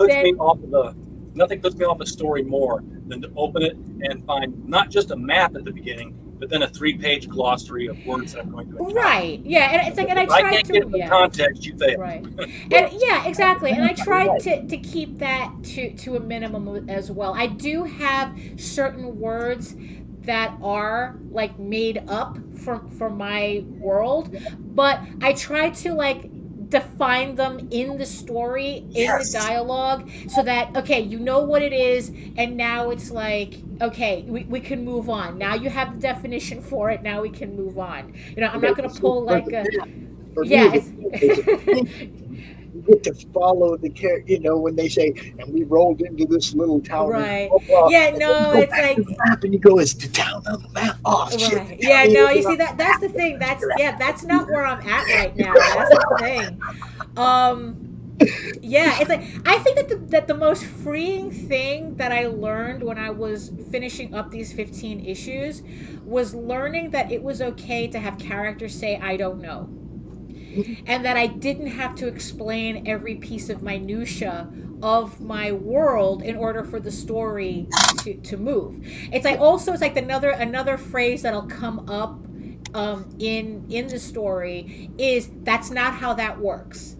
puts me off a story more than to open it and find not just a map at the beginning, but then a 3-page glossary of words that I'm going to encounter. Right. Yeah. And it's like, and I try can't get the context, you fail. Right. And yeah, exactly. And I try to keep that to a minimum as well. I do have certain words that are like made up for my world, but I try to like define them in the story, in the dialogue, so that, okay, you know what it is, and now it's like, okay, we can move on. Now you have the definition for it, now we can move on. I'm not going to pull like a... Yeah, you get to follow the character, when they say, and we rolled into this little town. Right. And, yeah, no, it's like... The map, and you go, is the town on the map? Oh, right. shit. Yeah, no, you see, that's the thing. That's not where I'm at right now. That's the thing. Yeah, it's like, I think that the most freeing thing that I learned when I was finishing up these 15 issues was learning that it was okay to have characters say, I don't know. And that I didn't have to explain every piece of minutia of my world in order for the story to move. It's like another phrase that'll come up in the story is, that's not how that works,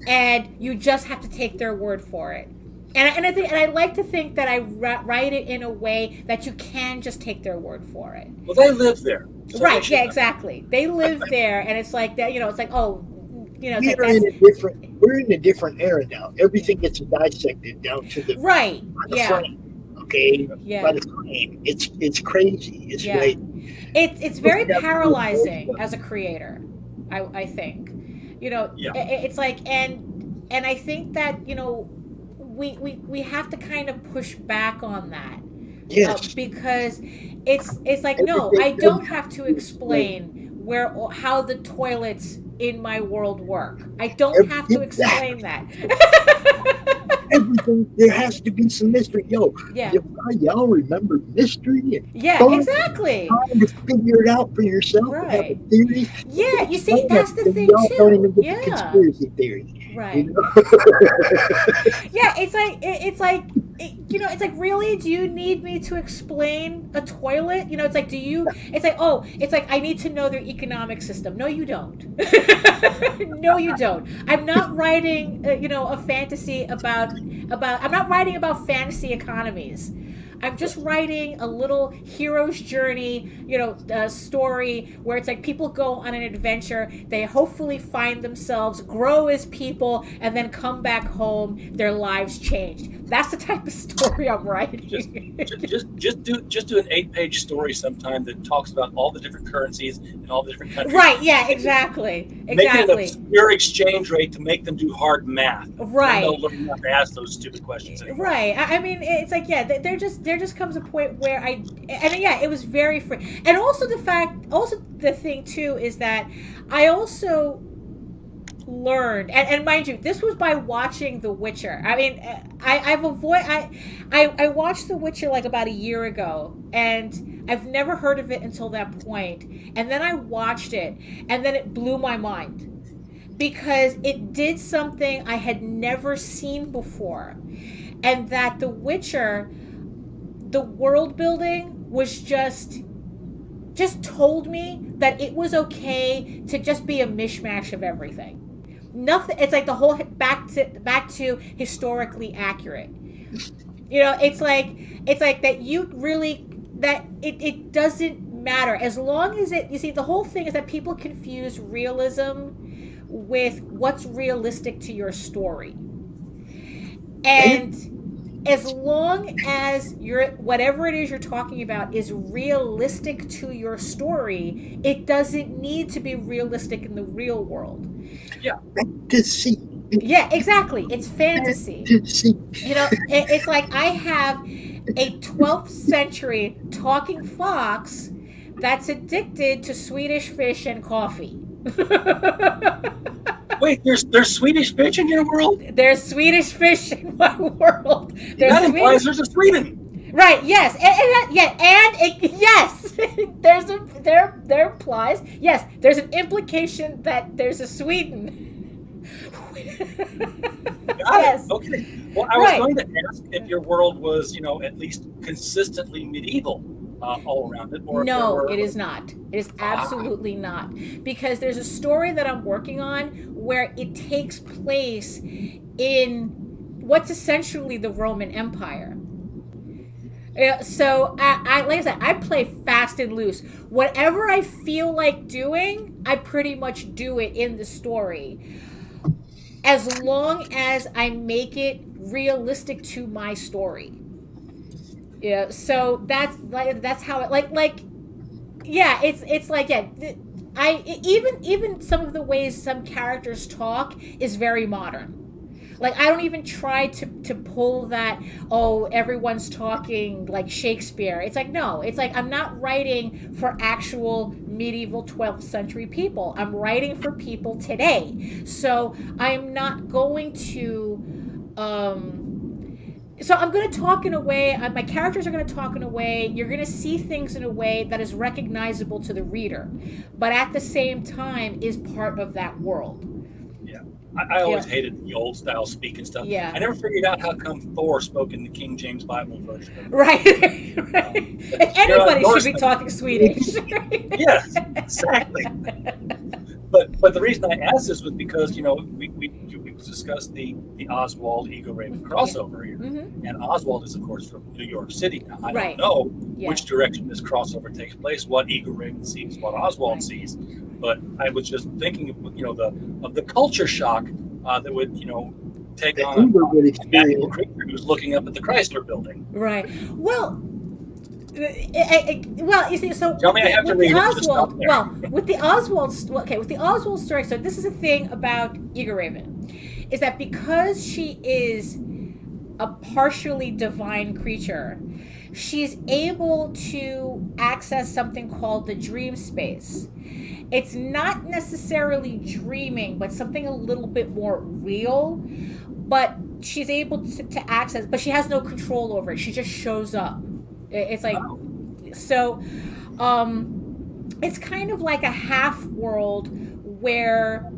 and you just have to take their word for it. And I like to think that I write it in a way that you can just take their word for it. Well, they live there. So right, yeah, exactly. They live there, and it's like that, it's like, oh, it's we're in a different era now. Everything gets dissected down to the right, frame. Okay, by the frame. It's crazy. It's like it's very paralyzing as a creator, I think. It's like, and I think that we have to kind of push back on that. Yes. Because it's like, no, I don't have to explain how the toilets in my world work. I don't have to explain that. Everything, there has to be some mystery. Yeah. Y'all remember mystery? Yeah, exactly. Trying to figure it out for yourself. Right. Have a theory. Yeah, you see, that's the thing y'all don't even too. get the Yeah. conspiracy theory. Right. You know? Yeah, it's like it's like, really, do you need me to explain a toilet? It's like, it's like I need to know their economic system. No, you don't. No, you don't. I'm not writing a fantasy about I'm not writing about fantasy economies. I'm just writing a little hero's journey, story where it's like people go on an adventure, they hopefully find themselves, grow as people, and then come back home, their lives changed. That's the type of story I'm writing. Just do an 8-page story sometime that talks about all the different currencies and all the different countries. Right, yeah, exactly. Make it an obscure exchange rate to make them do hard math. Right. They'll learn not to ask those stupid questions anymore. Right. I mean, it's like, yeah, there just comes a point where it was very free. And also the thing too is that I also learned, and mind you, this was by watching The Witcher. I mean, I watched The Witcher like about a year ago, and I've never heard of it until that point. And then I watched it, and then it blew my mind because it did something I had never seen before, and that The Witcher, the world building was just told me that it was okay to just be a mishmash of everything. Nothing. It's like the whole back to historically accurate. It's like that you really, that it doesn't matter as long as it. You see, the whole thing is that people confuse realism with what's realistic to your story, and as long as whatever it is you're talking about is realistic to your story, it doesn't need to be realistic in the real world. Yeah. Fantasy. Yeah, exactly. It's fantasy. It's like I have a 12th century talking fox that's addicted to Swedish fish and coffee. Wait, there's Swedish fish in your world? There's Swedish fish in my world. That implies there's a Sweden. Right. Yes. Yes. There implies. Yes. There's an implication that there's a Sweden. Yes. Okay. Well, I was going to ask if your world was, at least consistently medieval. All around it? Or no, it is not. It is absolutely not. Because there's a story that I'm working on where it takes place in what's essentially the Roman Empire. So, I like I said, I play fast and loose. Whatever I feel like doing, I pretty much do it in the story. As long as I make it realistic to my story. Yeah, so that's how it it's like even some of the ways some characters talk is very modern. Like, I don't even try to pull that, everyone's talking like Shakespeare. It's like, no, it's like I'm not writing for actual medieval 12th century people. I'm writing for people today. So I'm not going to so I'm going to talk in a way, my characters are going to talk in a way, you're going to see things in a way that is recognizable to the reader, but at the same time is part of that world. Yeah. I always hated the old style speak and stuff. Yeah. I never figured out how come Thor spoke in the King James Bible version of it. Right. If anybody should be talking Swedish. Yes, exactly. But the reason I asked this was because, we discussed the Oswald EGORAVEN crossover here. Mm-hmm. And Oswald is, of course, from New York City. Now, I don't know which direction this crossover takes place, what EGORAVEN sees, what Oswald sees. But I was just thinking of the culture shock that would, take on a creature who's looking up at the Chrysler building. Right. Well, you see, so tell me I have to read Oswald. With the Oswald story. So this is a thing about EGORAVEN, is that because she is a partially divine creature, she's able to access something called the dream space, it's not necessarily dreaming, but something a little bit more real. But she's able to access, but she has no control over it. She just shows up. It's like, so it's kind of like a half world where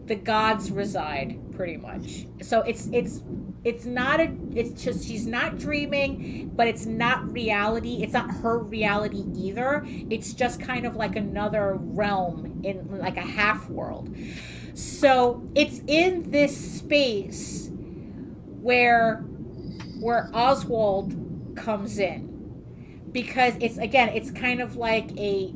the gods reside, pretty much. So it's just, she's not dreaming, but it's not reality. It's not her reality either. It's just kind of like another realm, in like a half world. So it's in this space where Oswald comes in, because it's kind of like a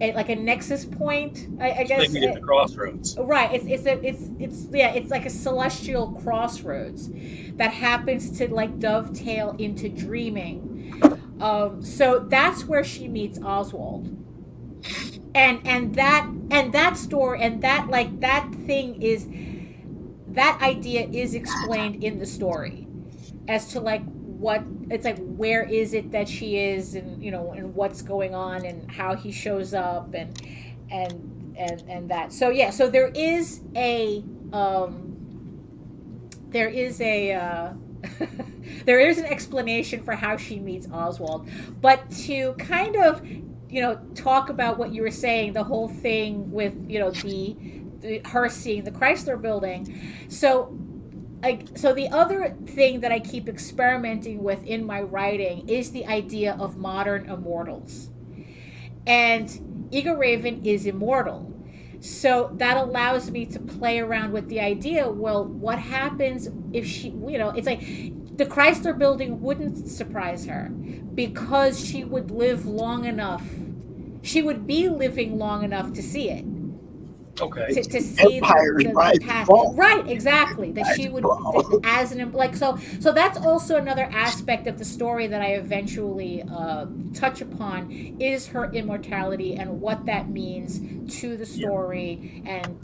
nexus point, I guess. They meet at the crossroads. Right. It's like a celestial crossroads that happens to like dovetail into dreaming. So that's where she meets Oswald. And that story, and that idea is explained in the story as to like what it's like, where is it that she is, and and what's going on, and how he shows up, and that. So yeah, so there is an explanation for how she meets Oswald. But to kind of talk about what you were saying, the whole thing with her seeing the Chrysler Building. So the other thing that I keep experimenting with in my writing is the idea of modern immortals. And EGORAVEN is immortal. So that allows me to play around with the idea, well, what happens if she, it's like the Chrysler Building wouldn't surprise her, because she would live long enough. She would be living long enough to see it. Okay. To see the path. Fall. Right, exactly. That she would, as an like, so that's also another aspect of the story that I eventually touch upon, is her immortality and what that means to the story. And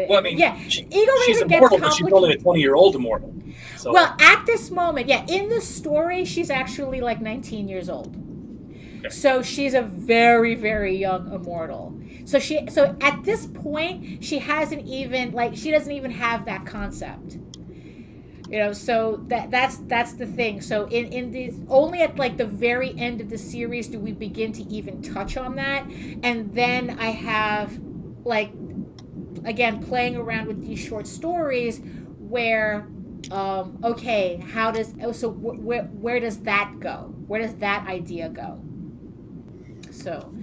well, I mean, yeah, she's EGORAVEN immortal, gets but she's only a 20-year-old immortal. So. Well, at this moment, yeah, in the story, she's actually like 19 years old. Okay. So she's a very, very young immortal. So at this point, she doesn't even have that concept. So that's the thing. So in these, only at like the very end of the series do we begin to even touch on that. And then I have, like, again, playing around with these short stories where okay, where does that go? Where does that idea go? So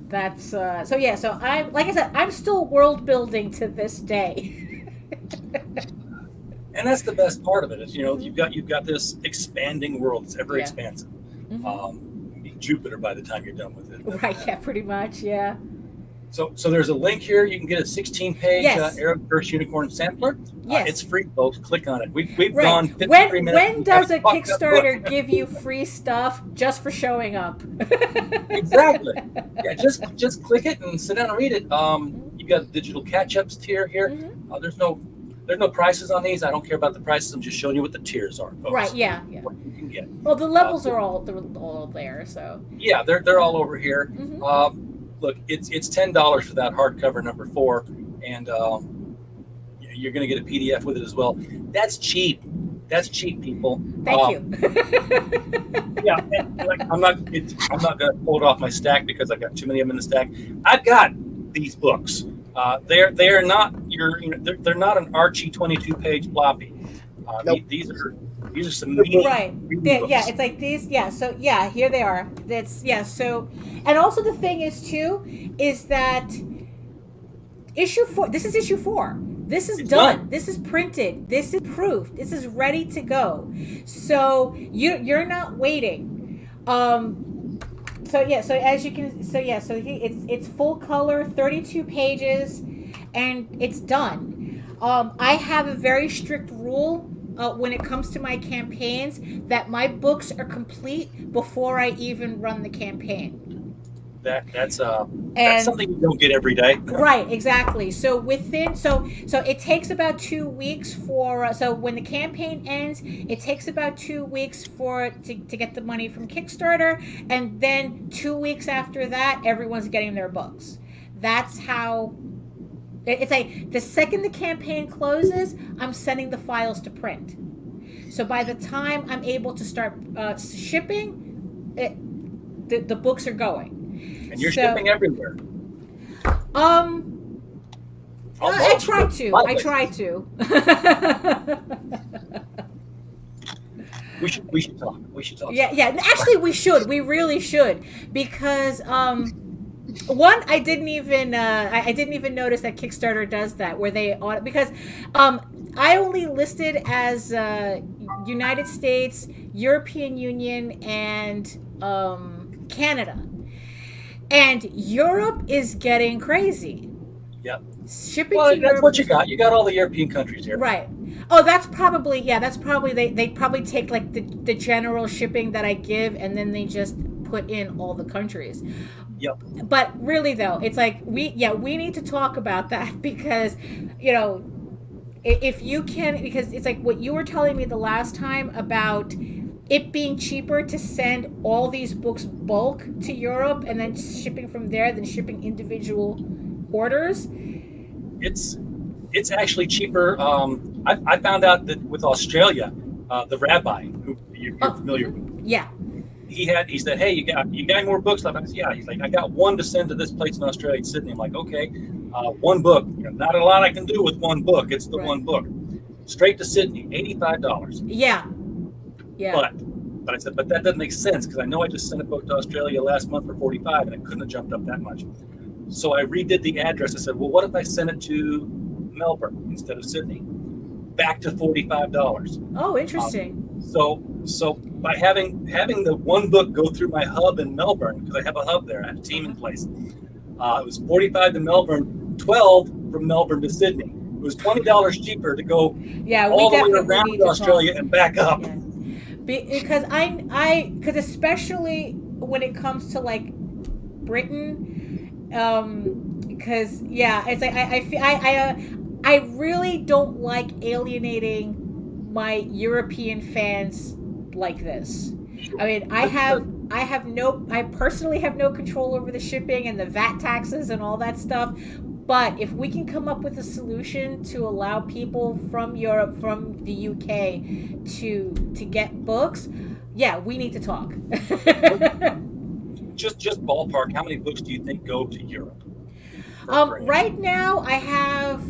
that's so yeah, so I'm, like I said, I'm still world building to this day. And that's the best part of it, is you've got this expanding world. It's ever expansive. Mm-hmm. Jupiter by the time you're done with it. Right, yeah, pretty much, yeah. So there's a link here. You can get a 16-page Arrow First Unicorn sampler. Yes. It's free, folks. Click on it. We've right. gone 53 minutes. When does a Kickstarter give you free stuff just for showing up? Exactly. Yeah, just click it and sit down and read it. You got a digital catch-ups tier here. Mm-hmm. There's no prices on these. I don't care about the prices. I'm just showing you what the tiers are, folks. Right. Yeah. What you can get. Well, the levels are all there. So. Yeah, they're all over here. Mm-hmm. Look, it's $10 for that hardcover number 4, and you're going to get a PDF with it as well. That's cheap. That's cheap, people. Thank you. Yeah, and, like, I'm not going to pull it off my stack because I've got too many of them in the stack. I've got these books. They're not they're not an Archie 22-page floppy. Nope. These are some meaty right. Yeah, it's like these. Yeah, so yeah, here they are. So, and also the thing is too, is that issue 4. This is issue 4. This is done. This is printed. This is proof. This is ready to go. So you're not waiting. So as you can, it's full color, 32 pages, and it's done. I have a very strict rule when it comes to my campaigns, that my books are complete before I even run the campaign. That's something you don't get every day. Right, exactly. So it takes about 2 weeks for so when the campaign ends, it takes about 2 weeks to get the money from Kickstarter, and then 2 weeks after that, everyone's getting their books. that's how it's like the second the campaign closes, I'm sending the files to print. So by the time I'm able to start shipping, the books are going. And you're shipping everywhere. I try to. I try to. We should talk. We should talk. Yeah. Actually, we should. We really should, because one, I didn't even notice that Kickstarter does that, where they because I only listed as United States, European Union, and Canada, and Europe is getting crazy. Yep. Shipping well, to that's Europe, what you got. You got all the European countries here. right? Oh, that's probably they probably take like the general shipping that I give, and then they just put in all the countries. Yep. But really though, it's like we need to talk about that, because if you can, because it's like what you were telling me the last time about it being cheaper to send all these books bulk to Europe and then shipping from there than shipping individual orders. It's actually cheaper. I found out that with Australia, the rabbi who you're familiar with. Yeah. He said, hey, you got any more books left? I said, yeah. He's like, I got one to send to this place in Australia, in Sydney. I'm like, okay, one book. Not a lot I can do with one book. It's the one book. Straight to Sydney, $85. Yeah. But I said, but that doesn't make sense, because I know I just sent a book to Australia last month for $45, and it couldn't have jumped up that much. So I redid the address. I said, well, what if I sent it to Melbourne instead of Sydney? Back to $45. Oh, interesting. So by having the one book go through my hub in Melbourne, because I have a hub there, I have a team in place, it was $45 to Melbourne, $12 from Melbourne to Sydney. It was $20 cheaper to go all the way around Australia and back up. Yeah. Because because especially when it comes to like Britain, because it's like I really don't like alienating my European fans like this. I mean, I personally have no control over the shipping and the VAT taxes and all that stuff. But if we can come up with a solution to allow people from Europe, from the UK, to get books, we need to talk. just ballpark, how many books do you think go to Europe? Right now, I have,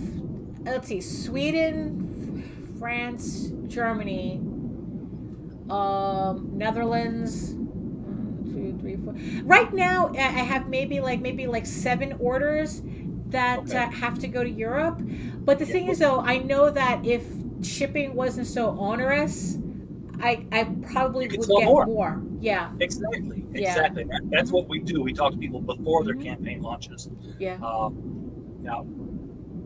let's see, Sweden, France, Germany, Netherlands. 1, 2, 3, 4. Right now, I have maybe like 7 orders that have to go to Europe. But the thing is, though, I know that if shipping wasn't so onerous, I probably would get more. Yeah. Exactly. Yeah. That's what we do. We talk to people before their campaign launches. Yeah. Now,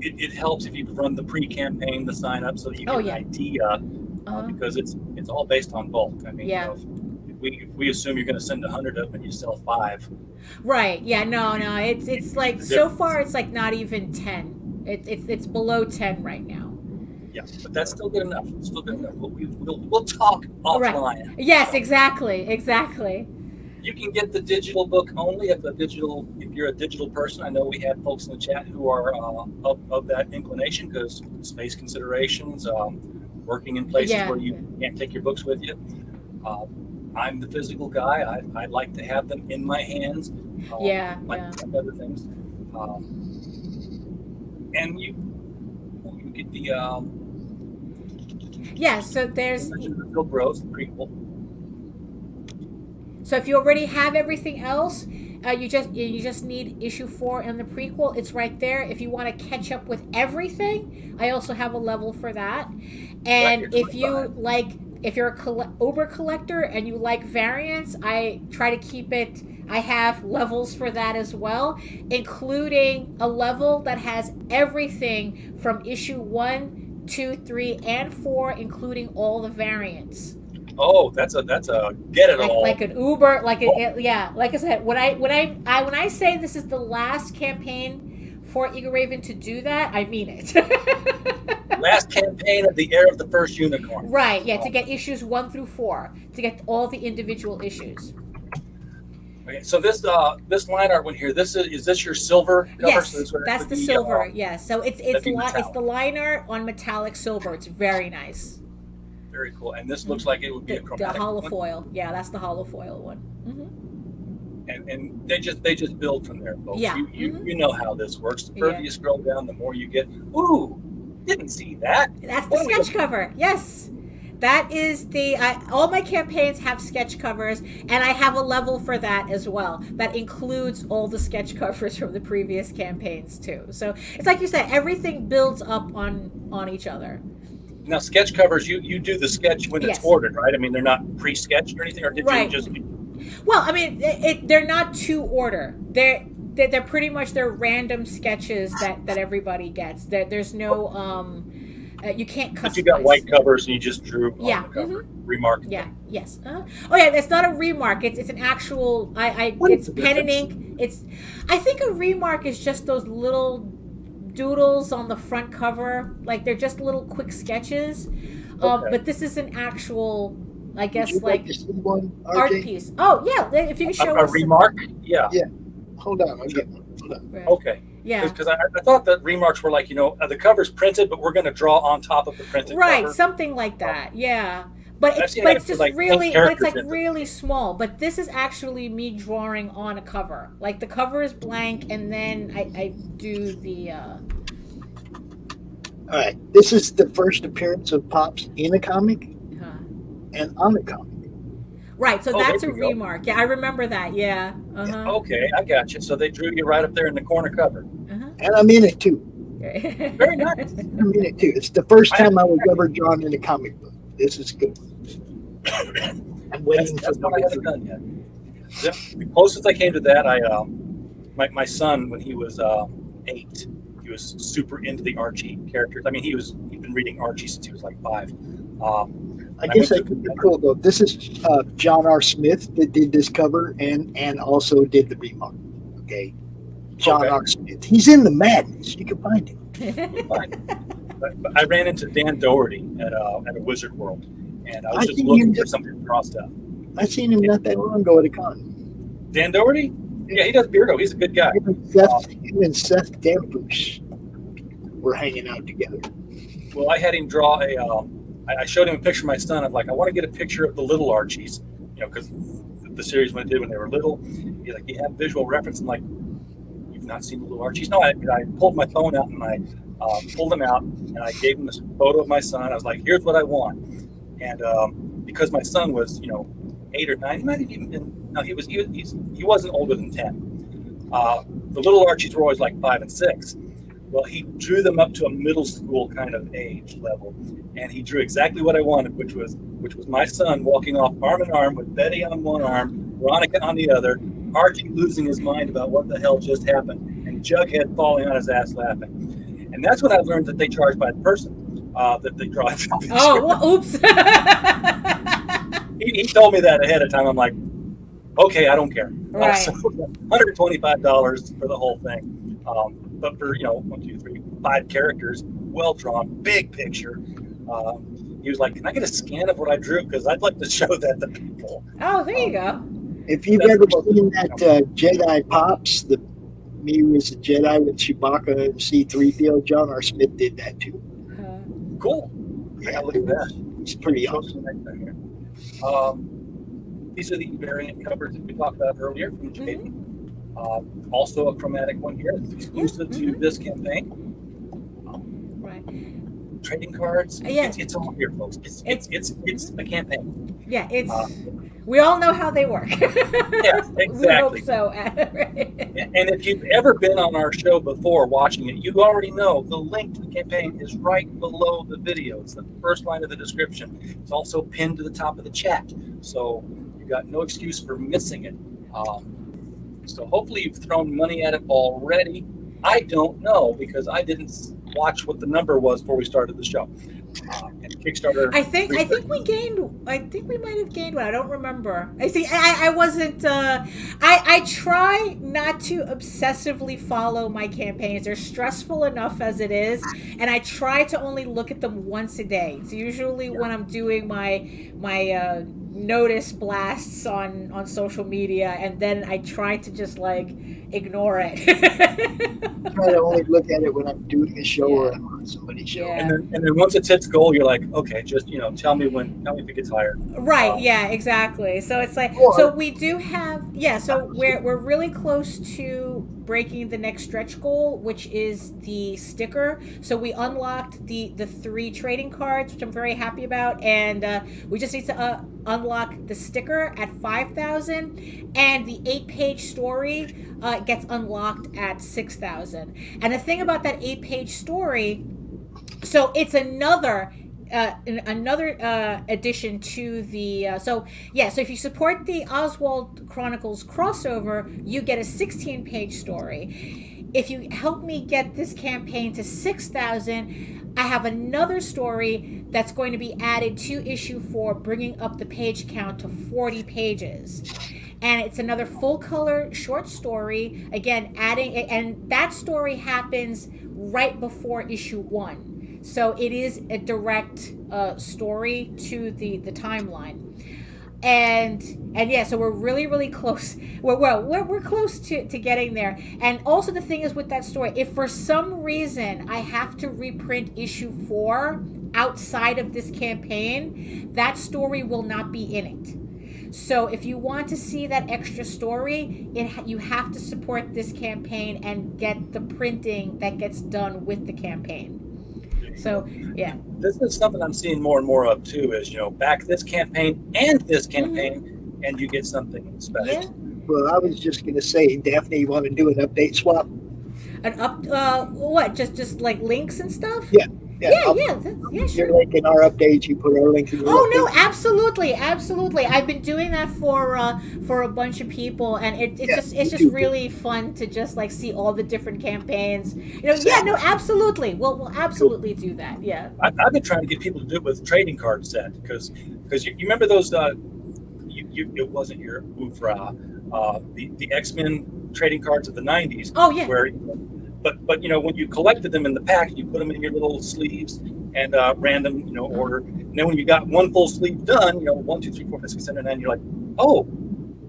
it helps if you run the pre-campaign, the sign up, so that you get an idea, because it's all based on bulk. I mean, if we assume you're going to send 100 of them and you sell 5. Right. Yeah. No. It's like so far it's like not even 10. It's below 10 right now. Yeah, but that's still good enough. Still good enough. We'll talk offline. Right. Yes. Exactly. You can get the digital book only if you're a digital person. I know we had folks in the chat who are of that inclination, because space considerations, working in places where you can't take your books with you. I'm the physical guy. I'd like to have them in my hands. Other things. And you get the so there's the Bros, the prequel. So if you already have everything else, you just need issue 4 and the prequel. It's right there. If you want to catch up with everything, I also have a level for that. And if you're a Uber collector and you like variants, I try to keep it. I have levels for that as well, including a level that has everything from issue 1, 2, 3, and 4, including all the variants. Oh, that's a get it all. Like an Uber, like I said, when I say this is the last campaign for EGORAVEN to do that, I mean it. Last campaign of the Heir of the First Unicorn. Right, to get issues 1 through 4, to get all the individual issues. Okay, so this line art one here, is this your silver cover? Yes, So this would that's actually the be, silver. Yeah, so it's that'd be it's metallic. the line art on metallic silver. It's very nice. Very cool. And this looks like it would be a The chromatic hollow one. foil. Yeah, that's the hollow foil one. And they just build from there, folks. Yeah. You know how this works. The further Yeah. you scroll down, the more you get. Ooh, didn't see that. That's the What do we sketch go- cover. Yes. That is all my campaigns have sketch covers, and I have a level for that as well. That includes all the sketch covers from the previous campaigns too. So it's like you said, everything builds up on each other. Now, sketch covers, you do the sketch when it's Yes. ordered, right? I mean, they're not pre-sketched or anything, or did Right. you just? Well, I mean, they're not to order. They're pretty much they're random sketches that everybody gets. There's no you can't customize. But you got white covers and you just drew Yeah. on the cover. Remark. Yeah. Yes. Oh yeah. It's not a remark. It's an actual. What It's is the pen and difference? ink. I think a remark is just those little doodles on the front cover. Like they're just little quick sketches. Okay. But this is an actual. I guess Would you like to see one, art RJ? piece. Oh yeah. If you can show A us. remark? Yeah. Yeah. Hold on, I'll get one. Hold on. Right. Okay. Yeah. Because I thought that remarks were like, the cover's printed, but we're going to draw on top of the printed Right. cover. Something like that. Yeah. But I've it's seen but it it's for, just like, 10 really but it's like characters in it. really small. But this is actually me drawing on a cover. Like the cover is blank, and then I do the. All right. This is the first appearance of Pops in a comic Huh. and on a comic. Right, so Oh, that's a there we go. remark. Yeah, I remember that. Yeah. Uh-huh. Okay, I got you. So they drew you right up there in the corner cover. And I'm in it too. Very nice. I'm in it too. It's the first time I was ever drawn in a comic book. This is good. I'm waiting That's for what I haven't done yet. The closest I came to that, my son, when he was 8, he was super into the Archie characters. I mean, he'd been reading Archie since he was like 5. I guess that could be cool though. This is John R. Smith that did this cover and also did the remark. Okay. John Okay. R. Smith. He's in the Madness. You can find him. But I ran into Dan Doherty at a Wizard World, and I was I just think looking you for something to draw stuff. I seen him not that long ago at a con. Dan Doherty? Yeah, he does Beardo. He's a good guy. Him and Seth Dampers were hanging out together. Well, I had him draw I showed him a picture of my son. I'm like, I want to get a picture of the little Archies, because the series when it did when they were little. He's like, you have visual reference. I'm like, you've not seen the little Archies? No, I pulled my phone out and I pulled them out and I gave him this photo of my son. I was like, here's what I want. And because my son was, 8 or 9, he might have even been. No, he wasn't older than 10. The little Archies were always like 5 and 6. Well, he drew them up to a middle school kind of age level, and he drew exactly what I wanted, which was my son walking off arm in arm with Betty on one arm, Veronica on the other, Archie losing his mind about what the hell just happened, and Jughead falling on his ass laughing. And that's when I learned that they charge by the person, that they draw. Oh, well, oops. He told me that ahead of time. I'm like, okay, I don't care. Right. So $125 for the whole thing. But for 1, 2, 3, 5 characters, well drawn, big picture. He was like, "Can I get a scan of what I drew? Because I'd like to show that to people." Oh, there you go. If you've That's ever the most- seen that Jedi Pops, the me was a Jedi with Chewbacca and C-3PO, John R. Smith did that too. Cool. Yeah, look at that. It's pretty Show awesome. some next time here. These are the variant covers that we talked about earlier from Jaden. Also a chromatic one here. It's exclusive to this campaign. Right. Trading cards. Yeah. It's all here, folks. It's a campaign. Yeah, it's. We all know how they work. Yeah, We exactly. hope so. And if you've ever been on our show before watching it, you already know the link to the campaign is right below the video. It's the first line of the description. It's also pinned to the top of the chat. So you've got no excuse for missing it. So hopefully you've thrown money at it already. I don't know because I didn't watch what the number was before we started the show. And Kickstarter. I think we gained. I think we might have gained one. I don't remember. I see. I wasn't. I try not to obsessively follow my campaigns. They're stressful enough as it is, and I try to only look at them once a day. It's usually when I'm doing my notice blasts on social media, and then I try to just like ignore it. I try to only look at it when I'm doing a show or I'm on somebody's show. Yeah. And then once it hits goal, you're like, okay, just tell me if it gets higher. Right. Yeah. Exactly. So it's like, so we do have, so we're really close to breaking the next stretch goal, which is the sticker. So we unlocked the 3 trading cards, which I'm very happy about, and we just need to unlock the sticker at 5,000, and the 8-page story gets unlocked at 6,000. And the thing about that 8-page story, so it's another addition to the so if you support the Oswald Chronicles crossover, you get a 16-page story. If you help me get this campaign to 6,000, I have another story that's going to be added to issue 4, bringing up the page count to 40 pages. And it's another full color short story, again adding, and that story happens right before issue 1. So it is a direct story to the timeline, and so we're really close. We're close to getting there. And also the thing is with that story, if for some reason I have to reprint issue 4 outside of this campaign, that story will not be in it. So if you want to see that extra story, you have to support this campaign and get the printing that gets done with the campaign. So, yeah. This is something I'm seeing more and more of, too, is, back this campaign and this campaign, and you get something special. Yeah. Well, I was just going to say, Daphne, you want to do an update swap? What? Just like links and stuff? Yeah. Sure. Your link in our updates, you put our link in your Oh updates. no, absolutely. I've been doing that for a bunch of people, and it's just really fun to just like see all the different campaigns. Absolutely. We'll absolutely do that. Yeah. I've been trying to get people to do it with trading card set because you remember those it wasn't your Ufra, the X-Men trading cards of the 90s. Oh yeah. But when you collected them in the pack, you put them in your little sleeves and random order. And then when you got one full sleeve done, 1, 2, 3, 4, 5, 6, 7, 9, you're like, oh,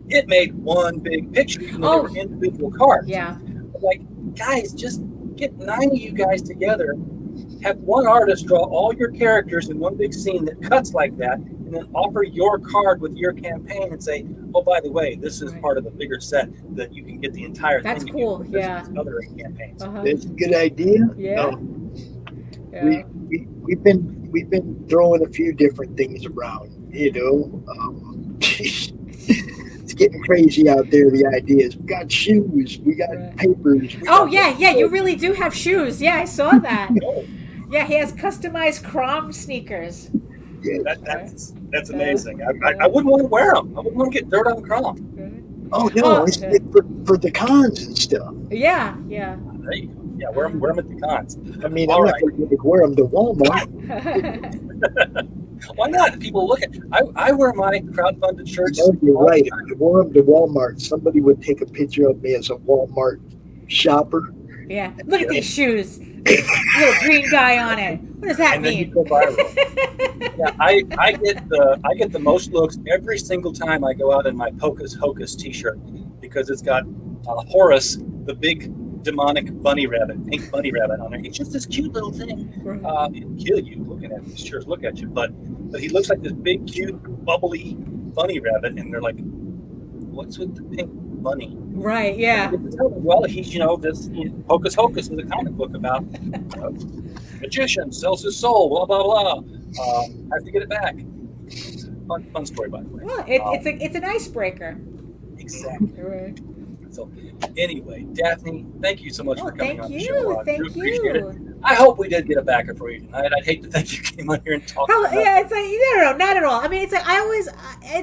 it made one big picture, even though they were individual cards. Yeah. Like, guys, just get 9 of you guys together, have one artist draw all your characters in one big scene that cuts like that, and then offer your card with your campaign and say, oh, by the way, this is part of the bigger set that you can get the entire That's thing. Cool. Yeah. Other campaigns. That's a good idea. Yeah. Yeah. We've been throwing a few different things around. It's getting crazy out there. The ideas. We got shoes. We got papers. You really do have shoes. Yeah, I saw that. Yeah, he has customized Crom sneakers. Yeah. That's amazing. I wouldn't want to wear them. I wouldn't want to get dirt on the Crom. Oh no, it's for the cons and stuff. Yeah. There you go. Yeah, wear them at the cons. I mean, I'm not going to wear them to Walmart. Why not? People look at. I wear my crowdfunded shirts. You're right. If I wore them to Walmart, somebody would take a picture of me as a Walmart shopper. Yeah. Look at these shoes. Little green guy on it. What does that and then mean? you go viral. Yeah, I get the most looks every single time I go out in my Pocus Hocus T-shirt because it's got Horus, the big demonic pink bunny rabbit on there. He's just this cute little thing. He'll kill you looking at him. He sure look at you, but he looks like this big, cute, bubbly bunny rabbit, and they're like, "What's with the pink bunny?" Right? Yeah. Well, he's This Hocus Hocus is a comic book about magician sells his soul. Blah blah blah. Have to get it back. Fun story, by the way. Well, it's an icebreaker. Exactly. Right. So, anyway, Daphne, thank you so much for coming on the show. Thank you. Appreciate it. I hope we did get a backer for you tonight. I'd hate to think you came on here and talked. Yeah, it's like no, not at all. I mean, it's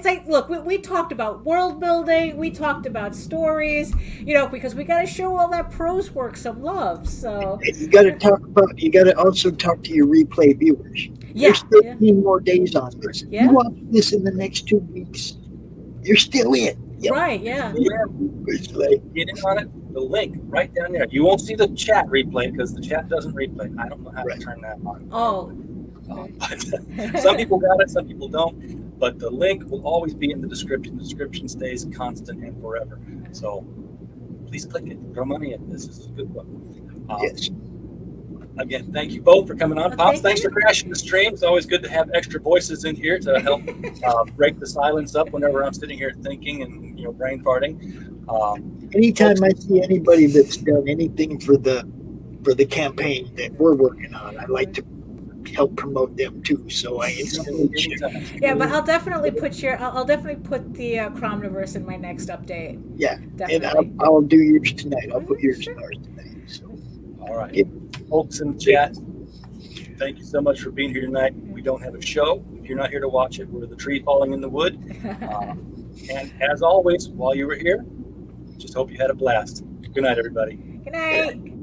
like look, we talked about world building, we talked about stories, because we got to show all that prose work some love. So you got to also talk to your replay viewers. Yeah, There's 13 more days on this. Yeah. You watch this in the next 2 weeks, you're still in. Yep. Right, yeah. Get in on it. The link right down there. You won't see the chat replay because the chat doesn't replay. I don't know how to turn that on. Oh. But some people got it, some people don't. but the link will always be in the description. The description stays constant and forever. So please click it. Throw money in. This is a good one. Yes. Again, thank you both for coming on. Well, Pops, thank thanks you. for crashing the stream. It's always good to have extra voices in here to help break the silence up whenever I'm sitting here thinking and brain farting. Anytime I see anybody that's done anything for the campaign that we're working on, I like to help promote them too. So I instantly share. Yeah, but I'll definitely put I'll definitely put the Cromniverse in my next update. Yeah, Definitely. and I'll do yours tonight. I'll put yours in ours tonight. So. All right. Yep. Folks in the chat, thank you so much for being here tonight. We don't have a show. If you're not here to watch it, we're the tree falling in the wood. And as always, while you were here, just hope you had a blast. Good night, everybody. Good night.